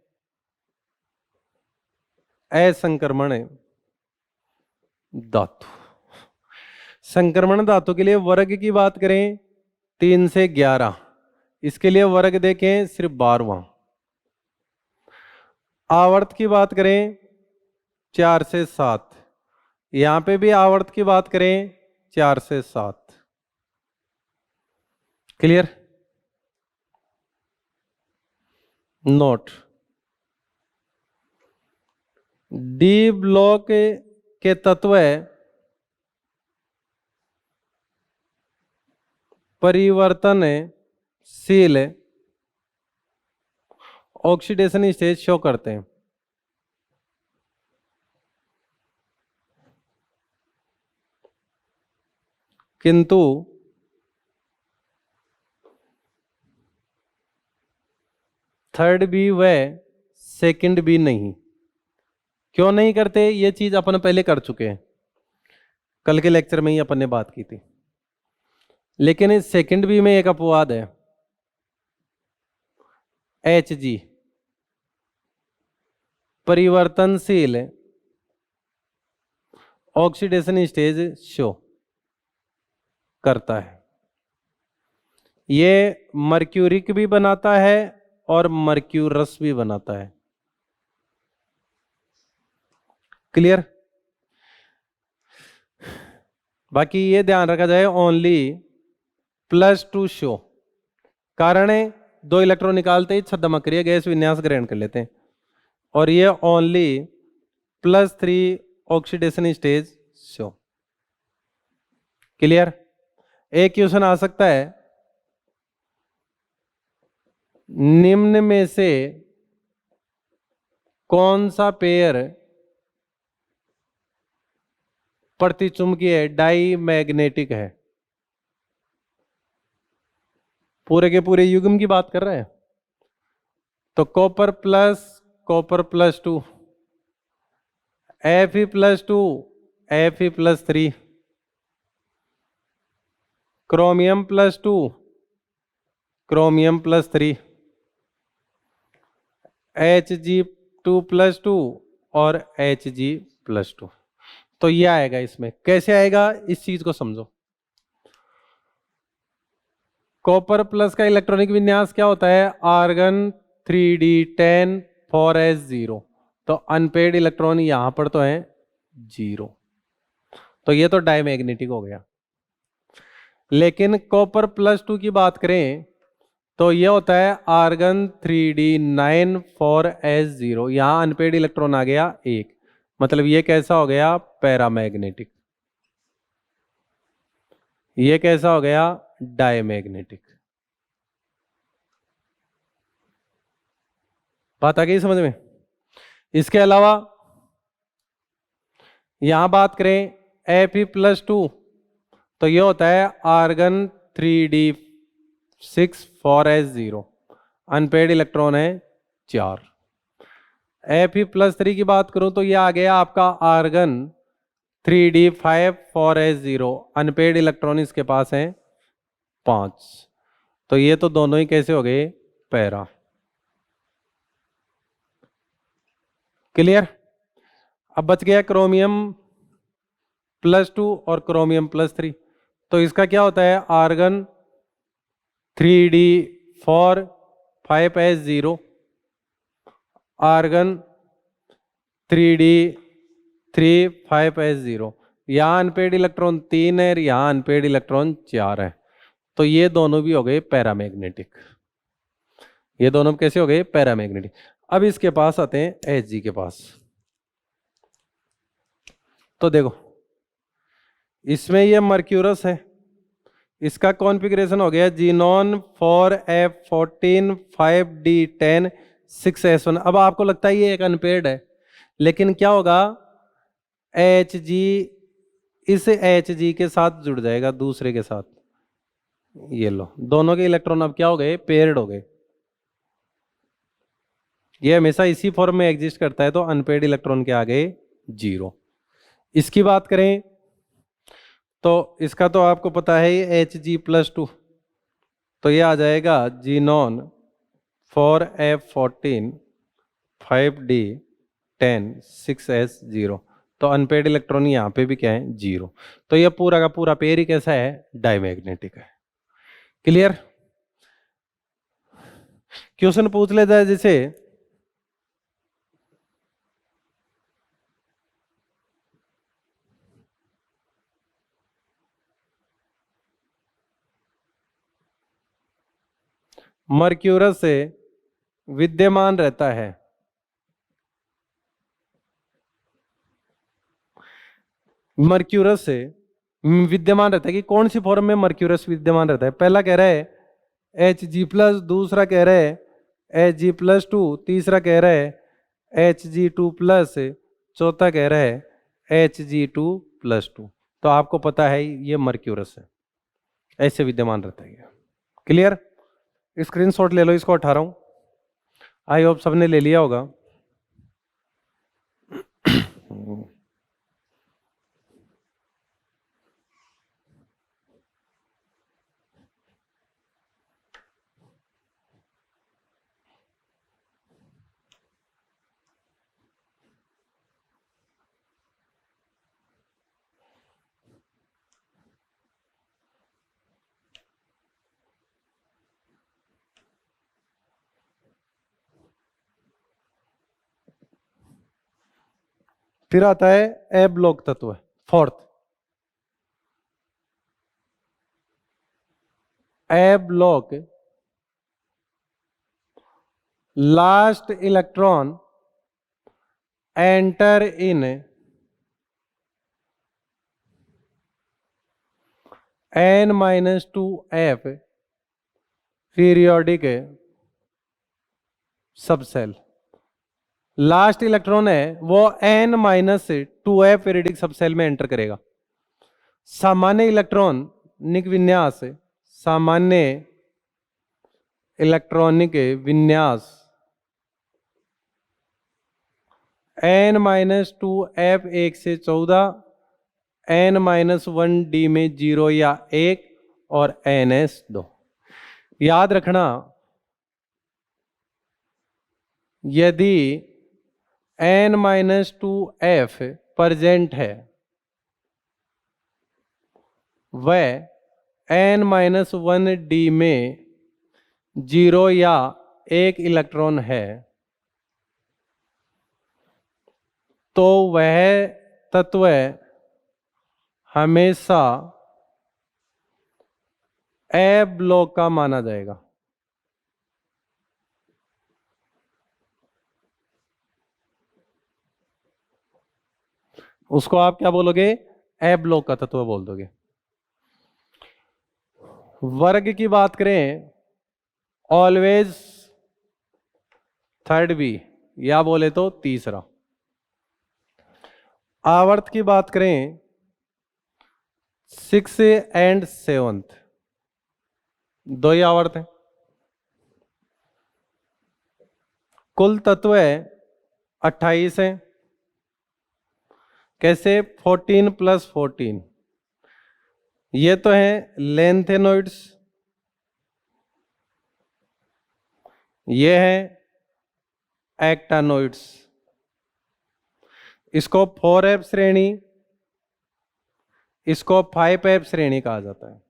असंक्रमण धातु। संक्रमण धातु के लिए वर्ग की बात करें 3 से 11, इसके लिए वर्ग देखें सिर्फ 12वां। आवर्त की बात करें 4 से 7, यहां पे भी आवर्त की बात करें 4 से 7। क्लियर। नोट डी ब्लॉक के तत्व परिवर्तनशील ऑक्सीडेशन स्टेज शो करते हैं, किंतु थर्ड भी व सेकंड भी नहीं। क्यों नहीं करते, ये चीज अपन पहले कर चुके हैं, कल के लेक्चर में ही अपन ने बात की थी। लेकिन इस सेकंड भी में एक अपवाद है, Hg परिवर्तनशील ऑक्सीडेशन स्टेज शो करता है। ये मर्क्यूरिक भी बनाता है और मर्क्यूरस भी बनाता है। क्लियर? बाकी ये ध्यान रखा जाए, ओनली +2 शो। कारण है, 2 इलेक्ट्रॉन निकालते ही छद्म क्रिया गैस विन्यास ग्रहण कर लेते हैं। और ये only +3 oxidation stage show. Clear? एक क्वेश्चन आ सकता है, निम्न में से कौन सा पेयर प्रतिचुंबकीय डाई मैग्नेटिक है? पूरे के पूरे युग्म की बात कर रहे हैं। तो कॉपर +2, Fe+2, Fe+3, क्रोमियम+2, क्रोमियम+3, Hg2+2 और Hg+2। तो ये आएगा। इसमें कैसे आएगा, इस चीज को समझो। कॉपर प्लस का इलेक्ट्रॉनिक विन्यास क्या होता है? Argon 3d10 4s0। तो अनपेड इलेक्ट्रॉन यहां पर तो है 0, तो ये तो डायमैग्नेटिक हो गया। लेकिन कॉपर +2 की बात करें तो ये होता है आर्गन 3d9 4s0। यहां अनपेड इलेक्ट्रॉन आ गया 1, मतलब ये कैसा हो गया? पैरामैग्नेटिक। ये कैसा हो गया? डायमैग्नेटिक। बात आ गई समझ में? इसके अलावा यहां बात करें Fe+2, तो ये होता है argon 3d6 4s0। Unpaired electron है 4। Fe+3 की बात करूं तो ये आ गया आपका argon 3d5 4s0। Unpaired electron इसके पास है 5। तो ये तो दोनों ही कैसे हो गए? पैरा। क्लियर? अब बच गया क्रोमियम+2 और क्रोमियम+3। तो इसका क्या होता है? Argon 3d4 5s0, argon 3d3 5s0। यहां अनपेड इलेक्ट्रॉन 3 है, यहां अनपेड इलेक्ट्रॉन 4 है। तो ये दोनों भी हो गए पैरामैग्नेटिक। ये दोनों कैसे हो गए? पैरामैग्नेटिक। अब इसके पास आते हैं Hg के पास। तो देखो, इसमें ये मर्क्यूरस है, इसका कॉन्फ़िगरेशन हो गया जीनॉन 4f14 5d10 6s1। अब आपको लगता है ये एक अनपेड है, लेकिन क्या होगा? Hg इस Hg के साथ जुड़ जाएगा दूसरे के साथ। ये लो, दोनों के इलेक्ट्रॉन अब क्या हो गए? पेयर्ड हो गए। ये हमेशा इसी फॉर्म में एग्जिस्ट करता है, तो अनपेड इलेक्ट्रॉन के आ गए 0। इसकी बात करें तो इसका तो आपको पता है Hg+2, तो ये आ जाएगा जीनॉन 4f14 5d10 6s0। तो अनपेड इलेक्ट्रॉन यहाँ पे भी क्या है? 0। तो ये पूरा का पूरा पेयर ही कैसा है? डायमैग्नेटिक है। क्लियर? क्वेश्चन पूछ लेता है जैसे, मर्क्यूरस से विद्यमान रहता है, मर्क्यूरस से विद्यमान रहता है कि कौन सी फॉर्म में मर्क्यूरस विद्यमान रहता है? पहला कह रहा है Hg+, दूसरा कह रहा है Hg+2, तीसरा कह रहा है Hg2+, चौथा कह रहा है Hg2+2। तो आपको पता है ये मर्क्यूरस है, ऐसे विद्यमान रहता है। क्लियर? स्क्रीनशॉट ले लो, इसको उठा रहा हूं। आई होप सबने ले लिया होगा। फिर आता है ए ब्लॉक तत्व, fourth A block, last electron enter in n-2f periodic subshell. Last electron है वो n-2f पीरियोडिक सबसेल में एंटर करेगा। सामान्य इलेक्ट्रॉनिक विन्यास, सामान्य इलेक्ट्रॉनिक विन्यास n-2f 1 से 14, n-1d में 0 या 1 और ns2। याद रखना यदि n-2f प्रेजेंट है वह n-1d में 0 या 1 इलेक्ट्रॉन है तो वह तत्व हमेशा ए ब्लॉक का माना जाएगा। उसको आप क्या बोलोगे? ए ब्लॉक का तत्व बोल दोगे। वर्ग की बात करें, ऑलवेज थर्ड बी या बोले तो तीसरा। आवर्त की बात करें 6 एंड 7, 2 ही आवर्त है। कुल तत्व 28 है। कैसे? 14 + 14। ये तो है लेंथेनोइड्स, ये है एक्टानोइड्स। इसको 4f श्रेणी, इसको 5f श्रेणी कहा जाता है।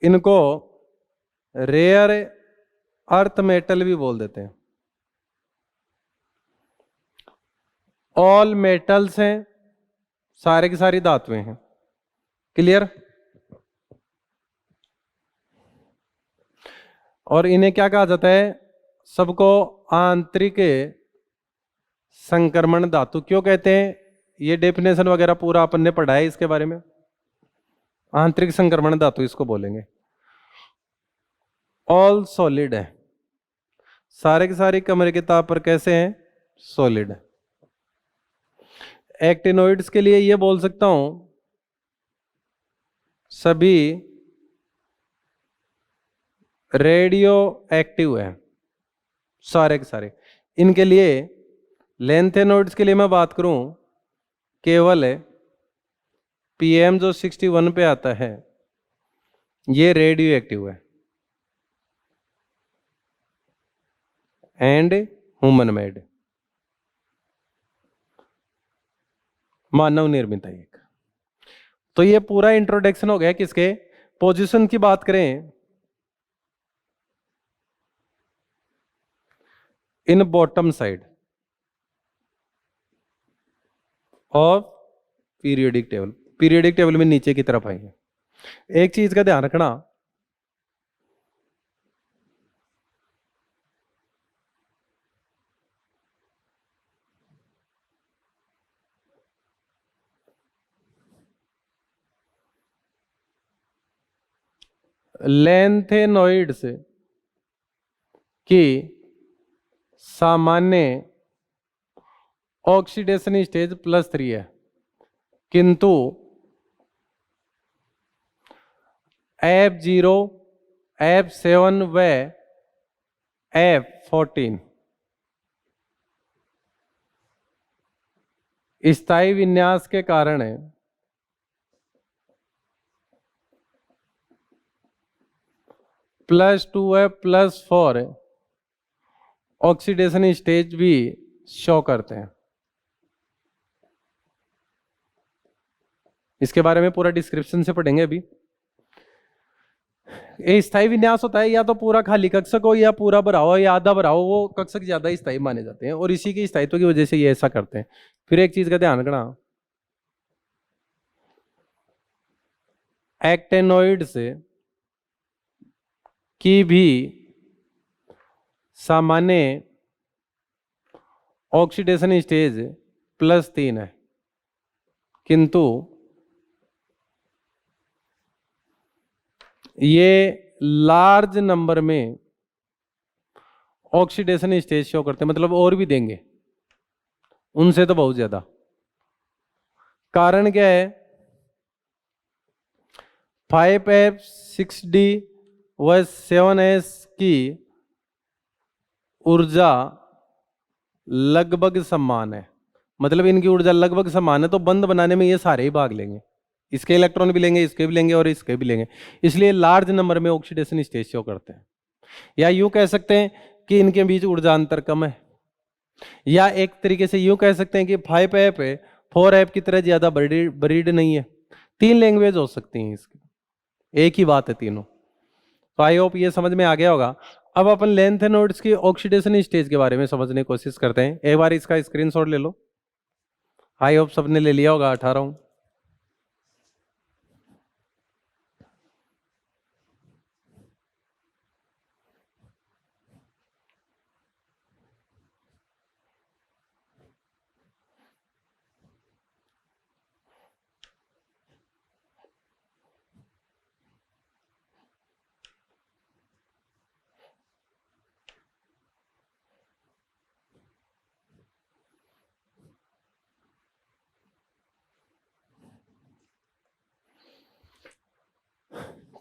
इनको रेयर अर्थ मेटल भी बोल देते हैं। ऑल मेटल्स हैं, सारे की सारी धातुएं हैं। क्लियर? और इन्हें क्या कहा जाता है? सबको आंतरिक संक्रमण धातु क्यों कहते हैं? ये डेफिनेशन वगैरह पूरा अपन ने पढ़ा है इसके बारे में। आंतरिक संक्रमण धातु इसको बोलेंगे। ऑल सॉलिड है, सारे के सारे कमरे के ताप पर कैसे हैं? सॉलिड है। एक्टिनोइड्स के लिए ये बोल सकता हूं सभी रेडियो एक्टिव है, सारे के सारे। इनके लिए लेंथेनोइड्स के लिए मैं बात करूं, केवल पीएम जो 61 पे आता है ये रेडियो एक्टिव है एंड ह्यूमन मेड, मानव निर्मित है एक। तो ये पूरा इंट्रोडक्शन हो गया किसके? पोजीशन की बात करें, इन bottom side of periodic table, periodic table में नीचे की तरफ आएंगे। एक चीज का ध्यान रखना, लेंथेनोइड्स की सामान्य ऑक्सीडेशन स्टेज +3 है, किंतु F0, F7 व F14 स्थायी विन्यास के कारण +2F +4 ऑक्सीडेशन स्टेज भी शो करते हैं। इसके बारे में पूरा डिस्क्रिप्शन से पढ़ेंगे अभी। ये स्थायी विन्यास होता है या तो पूरा खाली कक्षक हो या पूरा भरा हो या आधा भरा हो, वो कक्षक ज्यादा स्थायी माने जाते हैं और इसी के स्थायित्व की वजह से ये ऐसा करते हैं। फिर एक चीज का ध्यान रखना, एक्टेनोइड्स की भी सामान्य ऑक्सीडेशन स्टेज +3 है, किंतु ये लार्ज नंबर में ऑक्सीडेशन स्टेज शो करते हैं, मतलब और भी देंगे उनसे तो बहुत ज्यादा। कारण क्या है, 5F6D व 7S की ऊर्जा लगभग समान है, मतलब इनकी ऊर्जा लगभग समान है, तो बंध बनाने में ये सारे ही भाग लेंगे, इसके इलेक्ट्रॉन भी लेंगे, इसके भी लेंगे और इसके भी लेंगे, इसलिए लार्ज नंबर में ऑक्सीडेशन स्टेज शो करते हैं। या यूं कह सकते हैं कि इनके बीच ऊर्जा अंतर कम है, या एक तरीके से यूं कह सकते हैं कि 5F 4F की तरह ज्यादा बरीड नहीं है। 3 लैंग्वेज हो सकती हैं इसकी, एक ही बात है तीनों। तो आई होप ये समझ में आ गया होगा। अब अपन लैंथेनोइड्स की ऑक्सीडेशन स्टेज के बारे में समझने की कोशिश करते हैं। एक बार इसका स्क्रीनशॉट ले लो। आई होप सबने ले लिया होगा 18।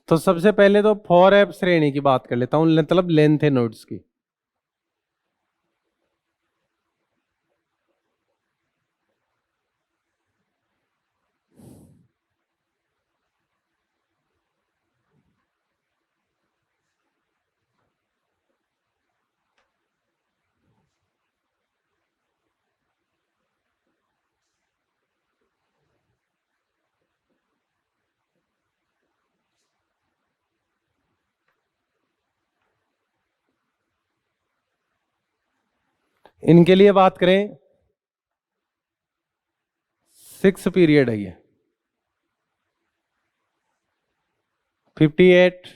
तो सबसे पहले तो 4F श्रेणी की बात कर लेता हूं, मतलब लैंथेनोइड्स की। इनके लिए बात करें, 6 पीरियड है ये, 58,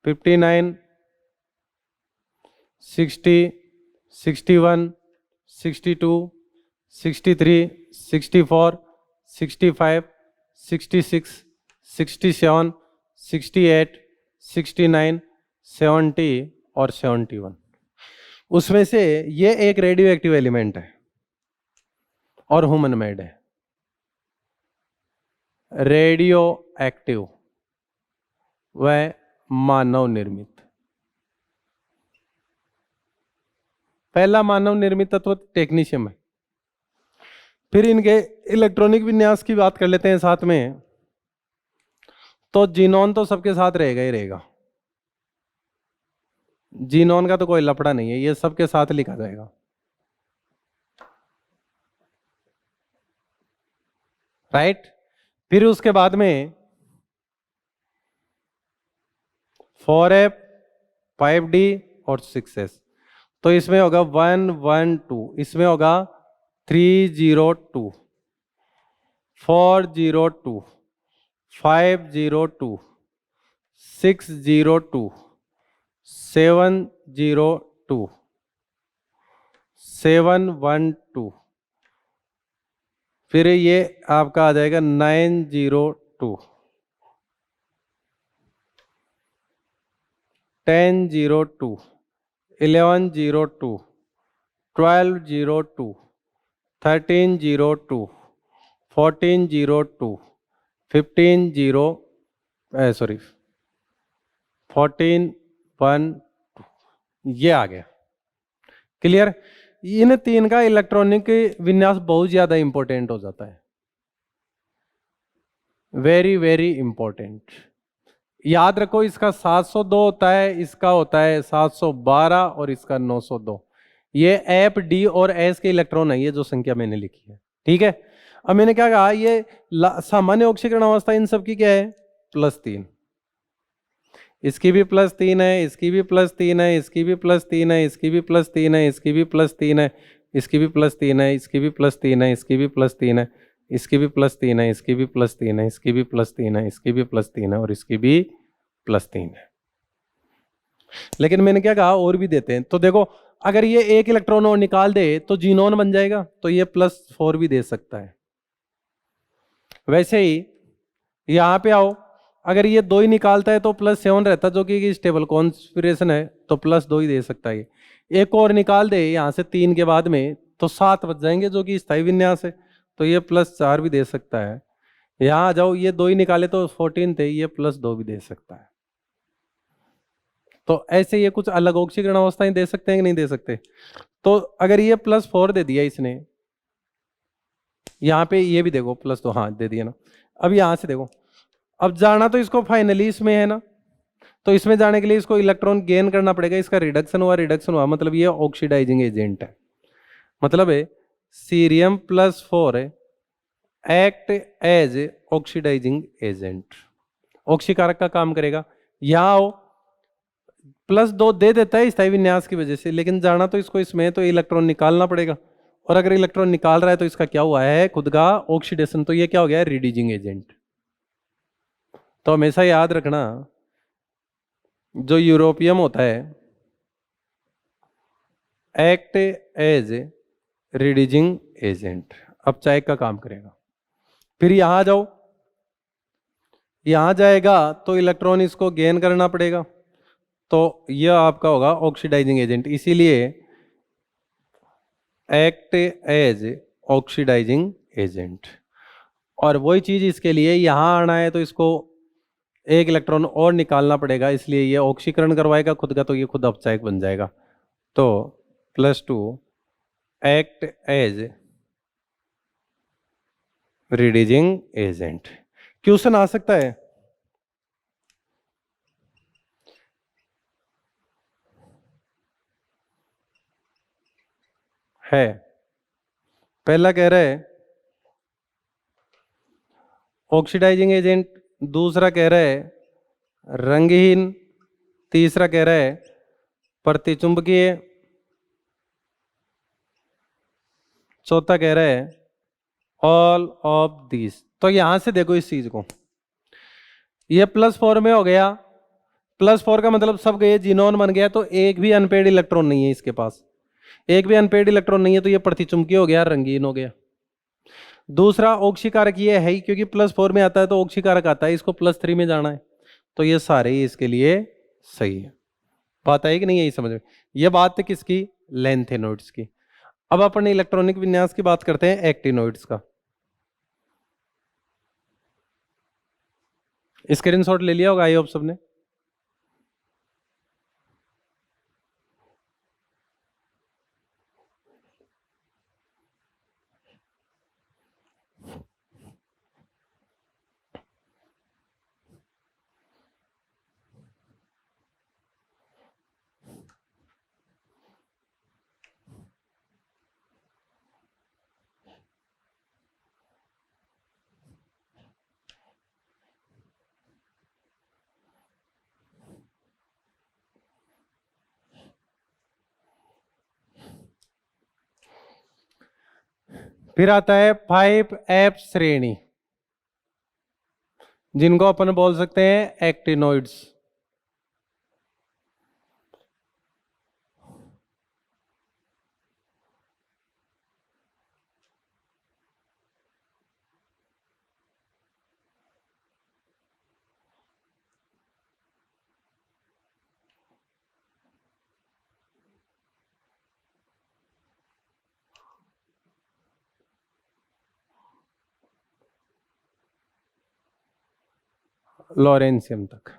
59, 60, 61, 62, 63, 64, 65, 66, 67, 68, 69, 70 और 71। उसमें से ये एक रेडियो एक्टिव एलिमेंट है और ह्यूमन मेड है। रेडियो एक्टिव व मानव निर्मित। पहला मानव निर्मित तत्व टेक्नीशियम है। फिर इनके इलेक्ट्रॉनिक विन्यास की बात कर लेते हैं साथ में। तो जीनोन तो सबके साथ रहेगा ही रहेगा, जीनोन का तो कोई लफड़ा नहीं है, ये सबके साथ लिखा जाएगा। राइट। फिर उसके बाद में 4F, 5D और 6S। तो इसमें होगा 1, 1, 2, इसमें होगा 302, 402, 502, 602, 702, 712। फिर ये आपका आ जाएगा 902, 1002, 1102, 1202, 1302, 1402, 14 ये आ गया। क्लियर। इन 3 का इलेक्ट्रॉनिक विन्यास बहुत ज्यादा इंपॉर्टेंट हो जाता है, वेरी वेरी इंपॉर्टेंट। याद रखो, इसका 702 होता है, इसका होता है 712 और इसका 902। ये एफ, डी और एस के इलेक्ट्रॉन है, ये जो संख्या मैंने लिखी है। ठीक है। अब मैंने क्या कहा, ये सामान्य ऑक्सीकरण अवस्था इन सब की क्या है, +3। इसकी भी +3 है, इसकी भी +3 है, इसकी भी +3 है, इसकी भी +3 है, इसकी भी +3 है, इसकी भी +3 है, इसकी भी +3 है, इसकी भी +3 है, इसकी भी +3 है, इसकी भी +3 है, इसकी भी +3 है, इसकी भी +3 है और इसकी भी +3 है। लेकिन मैंने क्या कहा, और भी देते हैं। तो देखो, अगर ये एक इलेक्ट्रॉन और निकाल दे तो जीनोन बन जाएगा, तो ये +4 भी दे सकता है। वैसे ही यहां पे आओ, अगर ये 2 ही निकालता है तो +7 रहता, जो कि स्टेबल कॉन्स्पिरेशन है, तो +2 ही दे सकता है। ये एक और निकाल दे यहां से 3 के बाद में, तो 7 बच जाएंगे, जो कि स्थायी विन्यास है, तो ये +4 भी दे सकता है। यहां आ जाओ, ये 2 ही निकाले तो 14 थे, ये +2 भी दे सकता है। तो ऐसे ये कुछ अलग ऑक्सीकरण अवस्थाएं दे सकते हैं कि नहीं दे सकते। तो अगर ये +4 दे दिया इसने, यहाँ पे ये भी देखो +2, हाँ दे दिया ना। अब यहां से देखो, अब जाना तो इसको फाइनली इसमें है ना, तो इसमें जाने के लिए इसको इलेक्ट्रॉन गेन करना पड़ेगा। इसका रिडक्शन हुआ मतलब ये ऑक्सीडाइजिंग एजेंट है। मतलब है cerium +4 act as oxidising agent, ऑक्सीकारक का काम करेगा। यहां आओ, +2 दे देता है स्थायी विन्यास की वजह से, लेकिन जाना तो इसको इसमें है, तो इलेक्ट्रॉन निकालना पड़ेगा। और अगर इलेक्ट्रॉन निकाल रहा है तो इसका क्या हुआ है, खुद का ऑक्सीडेशन, तो ये क्या हो गया है, रिड्यूसिंग एजेंट। तो हमेशा याद रखना, जो यूरोपियम होता है एक्ट एज रिड्यूसिंग एजेंट, अब चाय का काम करेगा। फिर यहां जाओ, यहां जाएगा तो इलेक्ट्रॉन इसको गेन करना पड़ेगा, तो यह आपका होगा ऑक्सीडाइजिंग एजेंट, इसीलिए एक्ट एज ऑक्सीडाइजिंग एजेंट। और वही चीज इसके लिए यहां आना है तो इसको एक इलेक्ट्रॉन और निकालना पड़ेगा, इसलिए ये ऑक्सीकरण करवाएगा खुद का, तो ये खुद अपचायक बन जाएगा। तो +2 act as reducing agent. Question आ सकता है। पहला कह रहा है ऑक्सीडाइजिंग एजेंट, दूसरा कह रहा है रंगहीन, तीसरा कह रहा है प्रतिचुंबकीय, चौथा कह रहा है ऑल ऑफ दिस। तो यहां से देखो इस चीज को, ये +4 में हो गया, +4 का मतलब सब गए, जीनोन बन गया, तो एक भी अनपेड इलेक्ट्रॉन नहीं है इसके पास, एक भी अनपेड इलेक्ट्रॉन नहीं है, तो ये प्रतिचुंबकीय हो गया, रंगीन हो गया। दूसरा ऑक्सीकारक ये है ही, क्योंकि +4 में आता है तो ऑक्सीकारक आता है, इसको +3 में जाना है, तो ये सारे ही इसके लिए सही है। बात आई कि नहीं यही समझ में। ये बात है किसकी, लेंथेनोइड्स की। अब अपन इलेक्ट्रॉनिक विन्यास की बात करते हैं एक्टिनोइड्स का। स्क्रीनशॉट ले लिया होगा आई होप सबने। फिर आता है 5F श्रेणी, जिनको अपन बोल सकते हैं एक्टिनोइड्स। लॉरेंशियम तक,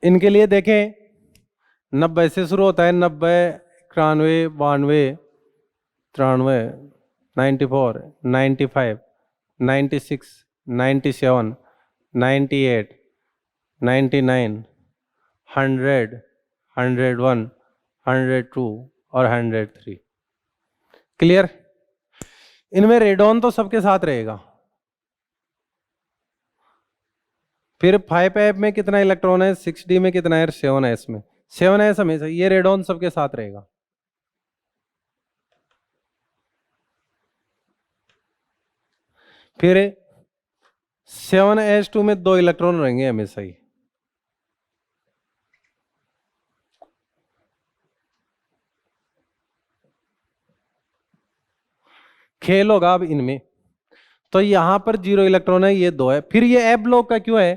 इनके लिए देखें 90 से शुरू होता है, 90, 91, 92, 93, 94, 95, 96, 97, 98, 99, 100, 101, 102 और 103। क्लियर। इनमें रेडॉन तो सबके साथ रहेगा, फिर 5f में कितना इलेक्ट्रॉन है, 6d में कितना है, 7s में, 7s हमेशा, ये रेडॉन सबके साथ रहेगा। फिर 7s2 में 2 इलेक्ट्रॉन रहेंगे हमेशा ही। खेल होगा अब इनमें, तो यहां पर 0 इलेक्ट्रॉन है, ये 2 है। फिर ये एफ ब्लॉक का क्यों है,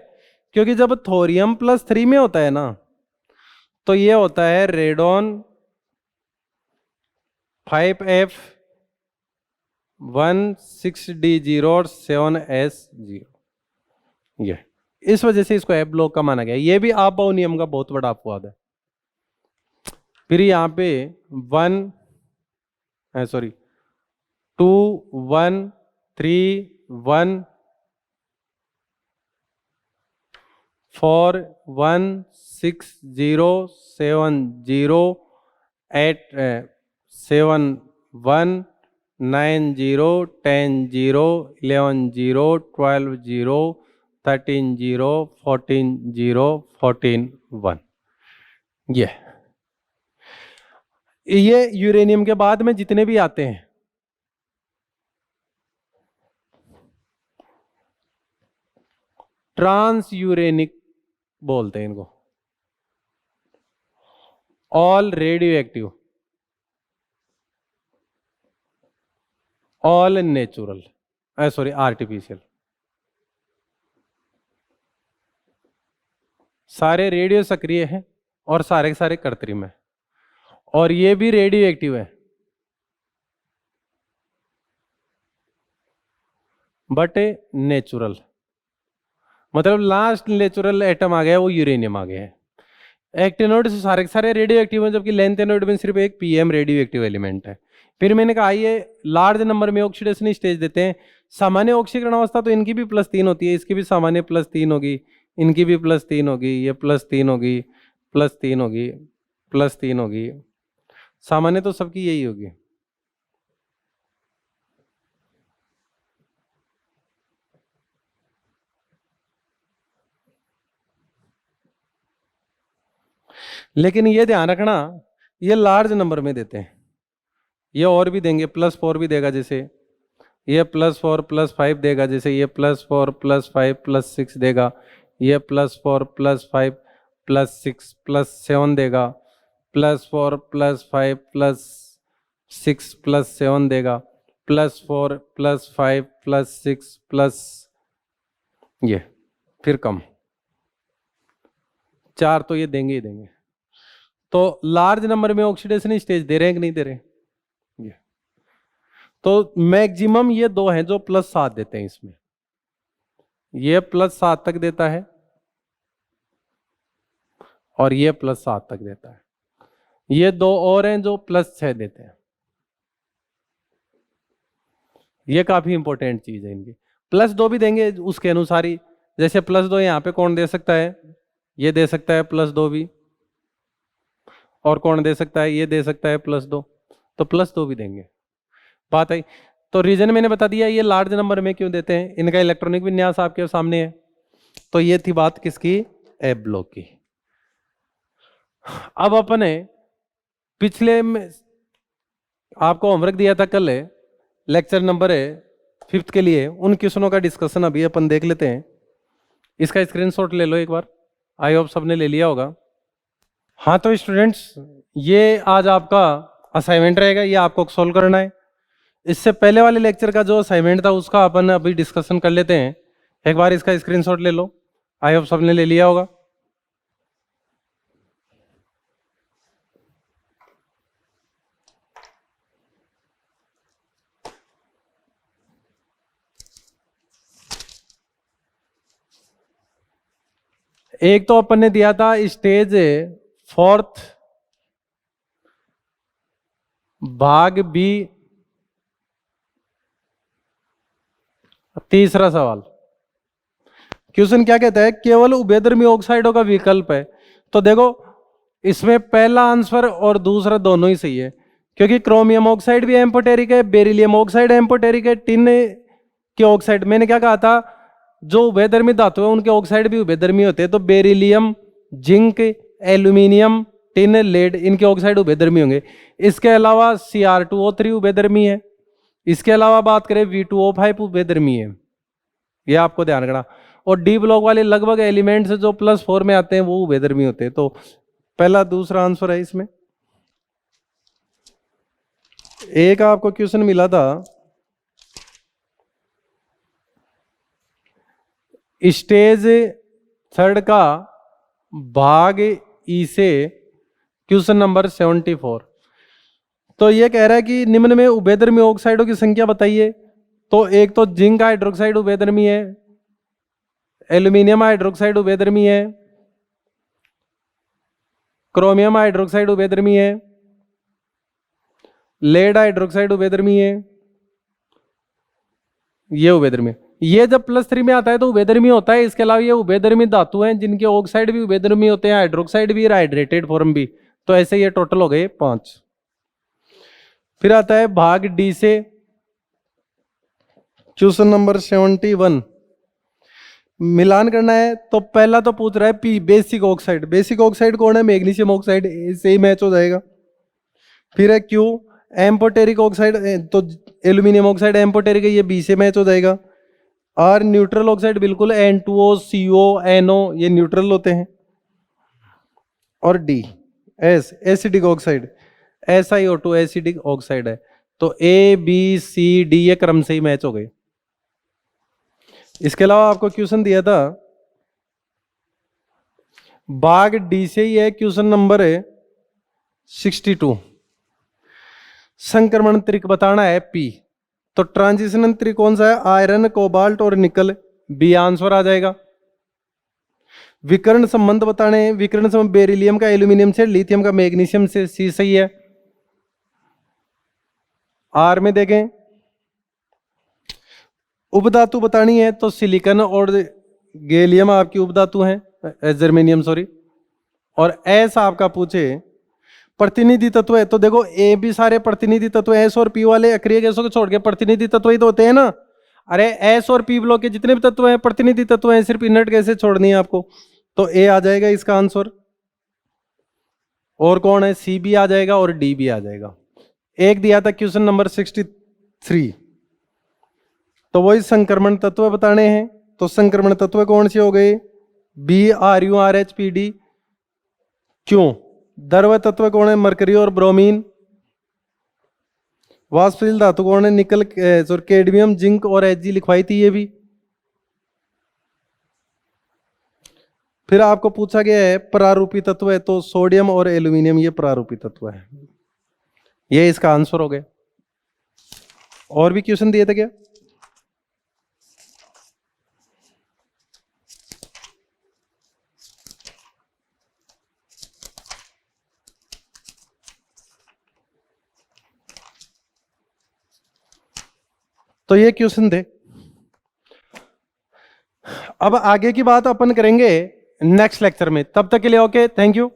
क्योंकि जब थोरियम +3 में होता है ना, तो ये होता है रेडॉन 5f1 6d0 और 7s0, ये इस वजह से इसको एफ ब्लॉक का माना गया। ये भी आपबाउ नियम का बहुत बड़ा अपवाद है। फिर यहां पे 2 1 3 1 4 1 6 0 7 0 8 7 1 9 0 10 0 11 0 12 0 13 0 14 0 14 1। ये यूरेनियम के बाद में जितने भी आते हैं, ट्रांस यूरेनिक बोलते हैं इनको, all radio active, all natural, artificial, सारे रेडियो सक्रिय हैं और सारे के सारे कृत्रिम है, और ये भी रेडियो एक्टिव है बट नेचुरल, मतलब लास्ट नेचुरल एटम आ गया वो यूरेनियम आ गया है। एक्टिनोड से सारे के सारे रेडियो एक्टिव हैं, जबकि लेंथेनोड में सिर्फ एक पीएम रेडियो एक्टिव एलिमेंट है। फिर मैंने कहा ये लार्ज नंबर में ऑक्सीडेशन स्टेज देते हैं। सामान्य ऑक्सीकरण अवस्था तो इनकी भी +3 होती है, इसकी भी सामान्य +3 होगी, इनकी भी +3 होगी, ये +3 होगी, +3 होगी, +3 होगी, सामान्य तो सबकी यही होगी। लेकिन ये ध्यान रखना, ये लार्ज नंबर में देते हैं, ये और भी देंगे, +4 भी देगा, जैसे ये +4 +5 देगा, जैसे ये +4 +5 +6 देगा, ये +4 +5 +6 +7 देगा, +4 +5 +6 +7 देगा, +4 +5 +6 प्लस ये, फिर कम 4 तो ये देंगे ही देंगे। तो लार्ज नंबर में ऑक्सीडेशन स्टेज दे रहे हैं कि नहीं दे रहे? ये तो मैक्सिमम ये 2 हैं जो +7 देते हैं इसमें, ये +7 तक देता है और ये +7 तक देता है। ये 2 और हैं जो +6 देते हैं। ये काफी इंपॉर्टेंट चीज है इनकी। +2 भी देंगे उसके अनुसार ही, जैसे +2 यहाँ पे कौन दे सकता है, ये दे सकता है +2 भी, और कौन दे सकता है, ये दे सकता है +2, तो +2 भी देंगे। बात आई। तो रीजन मैंने बता दिया ये लार्ज नंबर में क्यों देते हैं, इनका इलेक्ट्रॉनिक विन्यास आपके सामने है। तो ये थी बात किसकी, एफ ब्लॉक की। अब अपने पिछले में आपको होमवर्क दिया था कल, लेक्चर नंबर 5 के लिए, उन क्वेश्चनों का डिस्कशन अभी अपन देख लेते हैं। इसका स्क्रीनशॉट ले लो एक बार, आई होप सबने ले लिया होगा। हाँ तो स्टूडेंट्स, ये आज आपका असाइनमेंट रहेगा, ये आपको सॉल्व करना है। इससे पहले वाले लेक्चर का जो असाइनमेंट था उसका अपन अभी डिस्कशन कर लेते हैं। एक बार इसका स्क्रीनशॉट ले लो, आई होप सबने ले लिया होगा। एक तो अपन ने दिया था स्टेज 4th भाग बी, तीसरा सवाल। क्वेश्चन क्या कहता है, केवल उभयधर्मी ऑक्साइडों का विकल्प है। तो देखो इसमें पहला आंसर और दूसरा दोनों ही सही है, क्योंकि क्रोमियम ऑक्साइड भी एम्फोटेरिक है, बेरिलियम ऑक्साइड एम्फोटेरिक है, टिन के ऑक्साइड, मैंने क्या कहा था, जो उभयधर्मी धातु है उनके ऑक्साइड भी उभयधर्मी होते हैं, तो beryllium, zinc, aluminium, tin, lead, इनके ऑक्साइड उभयधर्मी होंगे। इसके अलावा Cr2O3 उभयधर्मी है। इसके अलावा बात करें V2O5 उभयधर्मी है, ये आपको ध्यान रखना। और डी ब्लॉक वाले लगभग एलिमेंट्स जो +4 में आते हैं वो उभयधर्मी होते हैं। तो पहला दूसरा आंसर है इसमें। एक आपको क्वेश्चन मिला था स्टेज 3 का भाग ई से, क्वेश्चन नंबर 74। तो ये कह रहा है कि निम्न में उभयधर्मी ऑक्साइडों की संख्या बताइए। तो एक तो जिंक हाइड्रोक्साइड उभयधर्मी है, एल्यूमिनियम हाइड्रोक्साइड उभयधर्मी है, क्रोमियम हाइड्रोक्साइड उभयधर्मी है, लेड हाइड्रोक्साइड उभयधर्मी है, ये उभयधर्मी है। ये जब +3 में आता है तो उभयधर्मी होता है। इसके अलावा ये उभयधर्मी धातु हैं जिनके ऑक्साइड भी उभयधर्मी होते हैं, हाइड्रोक्साइड भी, हाइड्रेटेड फॉर्म भी। तो ऐसे ये टोटल हो गए 5। फिर आता है भाग डी से, क्वेश्चन नंबर 71। मिलान करना है। तो पहला तो पूछ रहा है P, basic oxide. Basic oxide कौन है? मैग्नीशियम ऑक्साइड, से ही मैच हो जाएगा। फिर है क्यू, एम्पोटेरिक ऑक्साइड, तो एल्यूमिनियम ऑक्साइड एम्पोटेरिक है, ये बी से मैच हो जाएगा। आर, न्यूट्रल ऑक्साइड बिल्कुल, N2O, CO, NO, ये न्यूट्रल होते हैं। और D, S, acidic oxide, SiO2 acidic oxide है। तो A, B, C, D ये क्रम से ही मैच हो गए। इसके अलावा आपको क्वेश्चन दिया था भाग डी से ही है, क्वेश्चन नंबर 62। संक्रमण त्रिक बताना है P। तो ट्रांजिशन त्रिक कौन सा है? आयरन, कोबाल्ट और निकल, बी आंसर आ जाएगा। विकर्ण संबंध बताने हैं। विकर्ण संबंध बेरिलियम का एल्यूमिनियम से, लिथियम का मैग्नीशियम से, सी सही है। आर में देखें उपधातु बतानी है, तो सिलिकॉन और गैलियम आपकी उपधातु हैं, जर्मेनियम सॉरी। और एस आपका पूछे प्रतिनिधि तत्व है, तो देखो ए भी सारे प्रतिनिधि तत्व, एस और पी वाले अक्रिय गैसों को छोड़ के प्रतिनिधि तत्व ही तो होते हैं ना। अरे एस और पी ब्लॉक के जितने भी तत्व हैं प्रतिनिधि तत्व हैं, सिर्फ इनर्ट गैसें छोड़नी है आपको। तो ए आ जाएगा इसका आंसर। और कौन है? सी भी आ जाएगा और डी भी आ जाएगा। एक दिया था क्वेश्चन नंबर 63, तो वही संक्रमण तत्व बताने हैं। तो संक्रमण तत्व कौन से हो गए? B, RU, RH, PD। क्यों? द्रव तत्व कौन है? मरकरी और ब्रोमीन। वाष्पशील धातु कौन है? निकल, कैडमियम, जिंक और Hg लिखवाई थी ये भी। फिर आपको पूछा गया है प्रारूपी तत्व है, तो सोडियम और एल्यूमिनियम ये प्रारूपी तत्व है। ये इसका आंसर हो गया। और भी क्वेश्चन दिए थे क्या? तो ये क्वेश्चन थे। अब आगे की बात अपन करेंगे नेक्स्ट लेक्चर में। तब तक के लिए ओके, थैंक यू।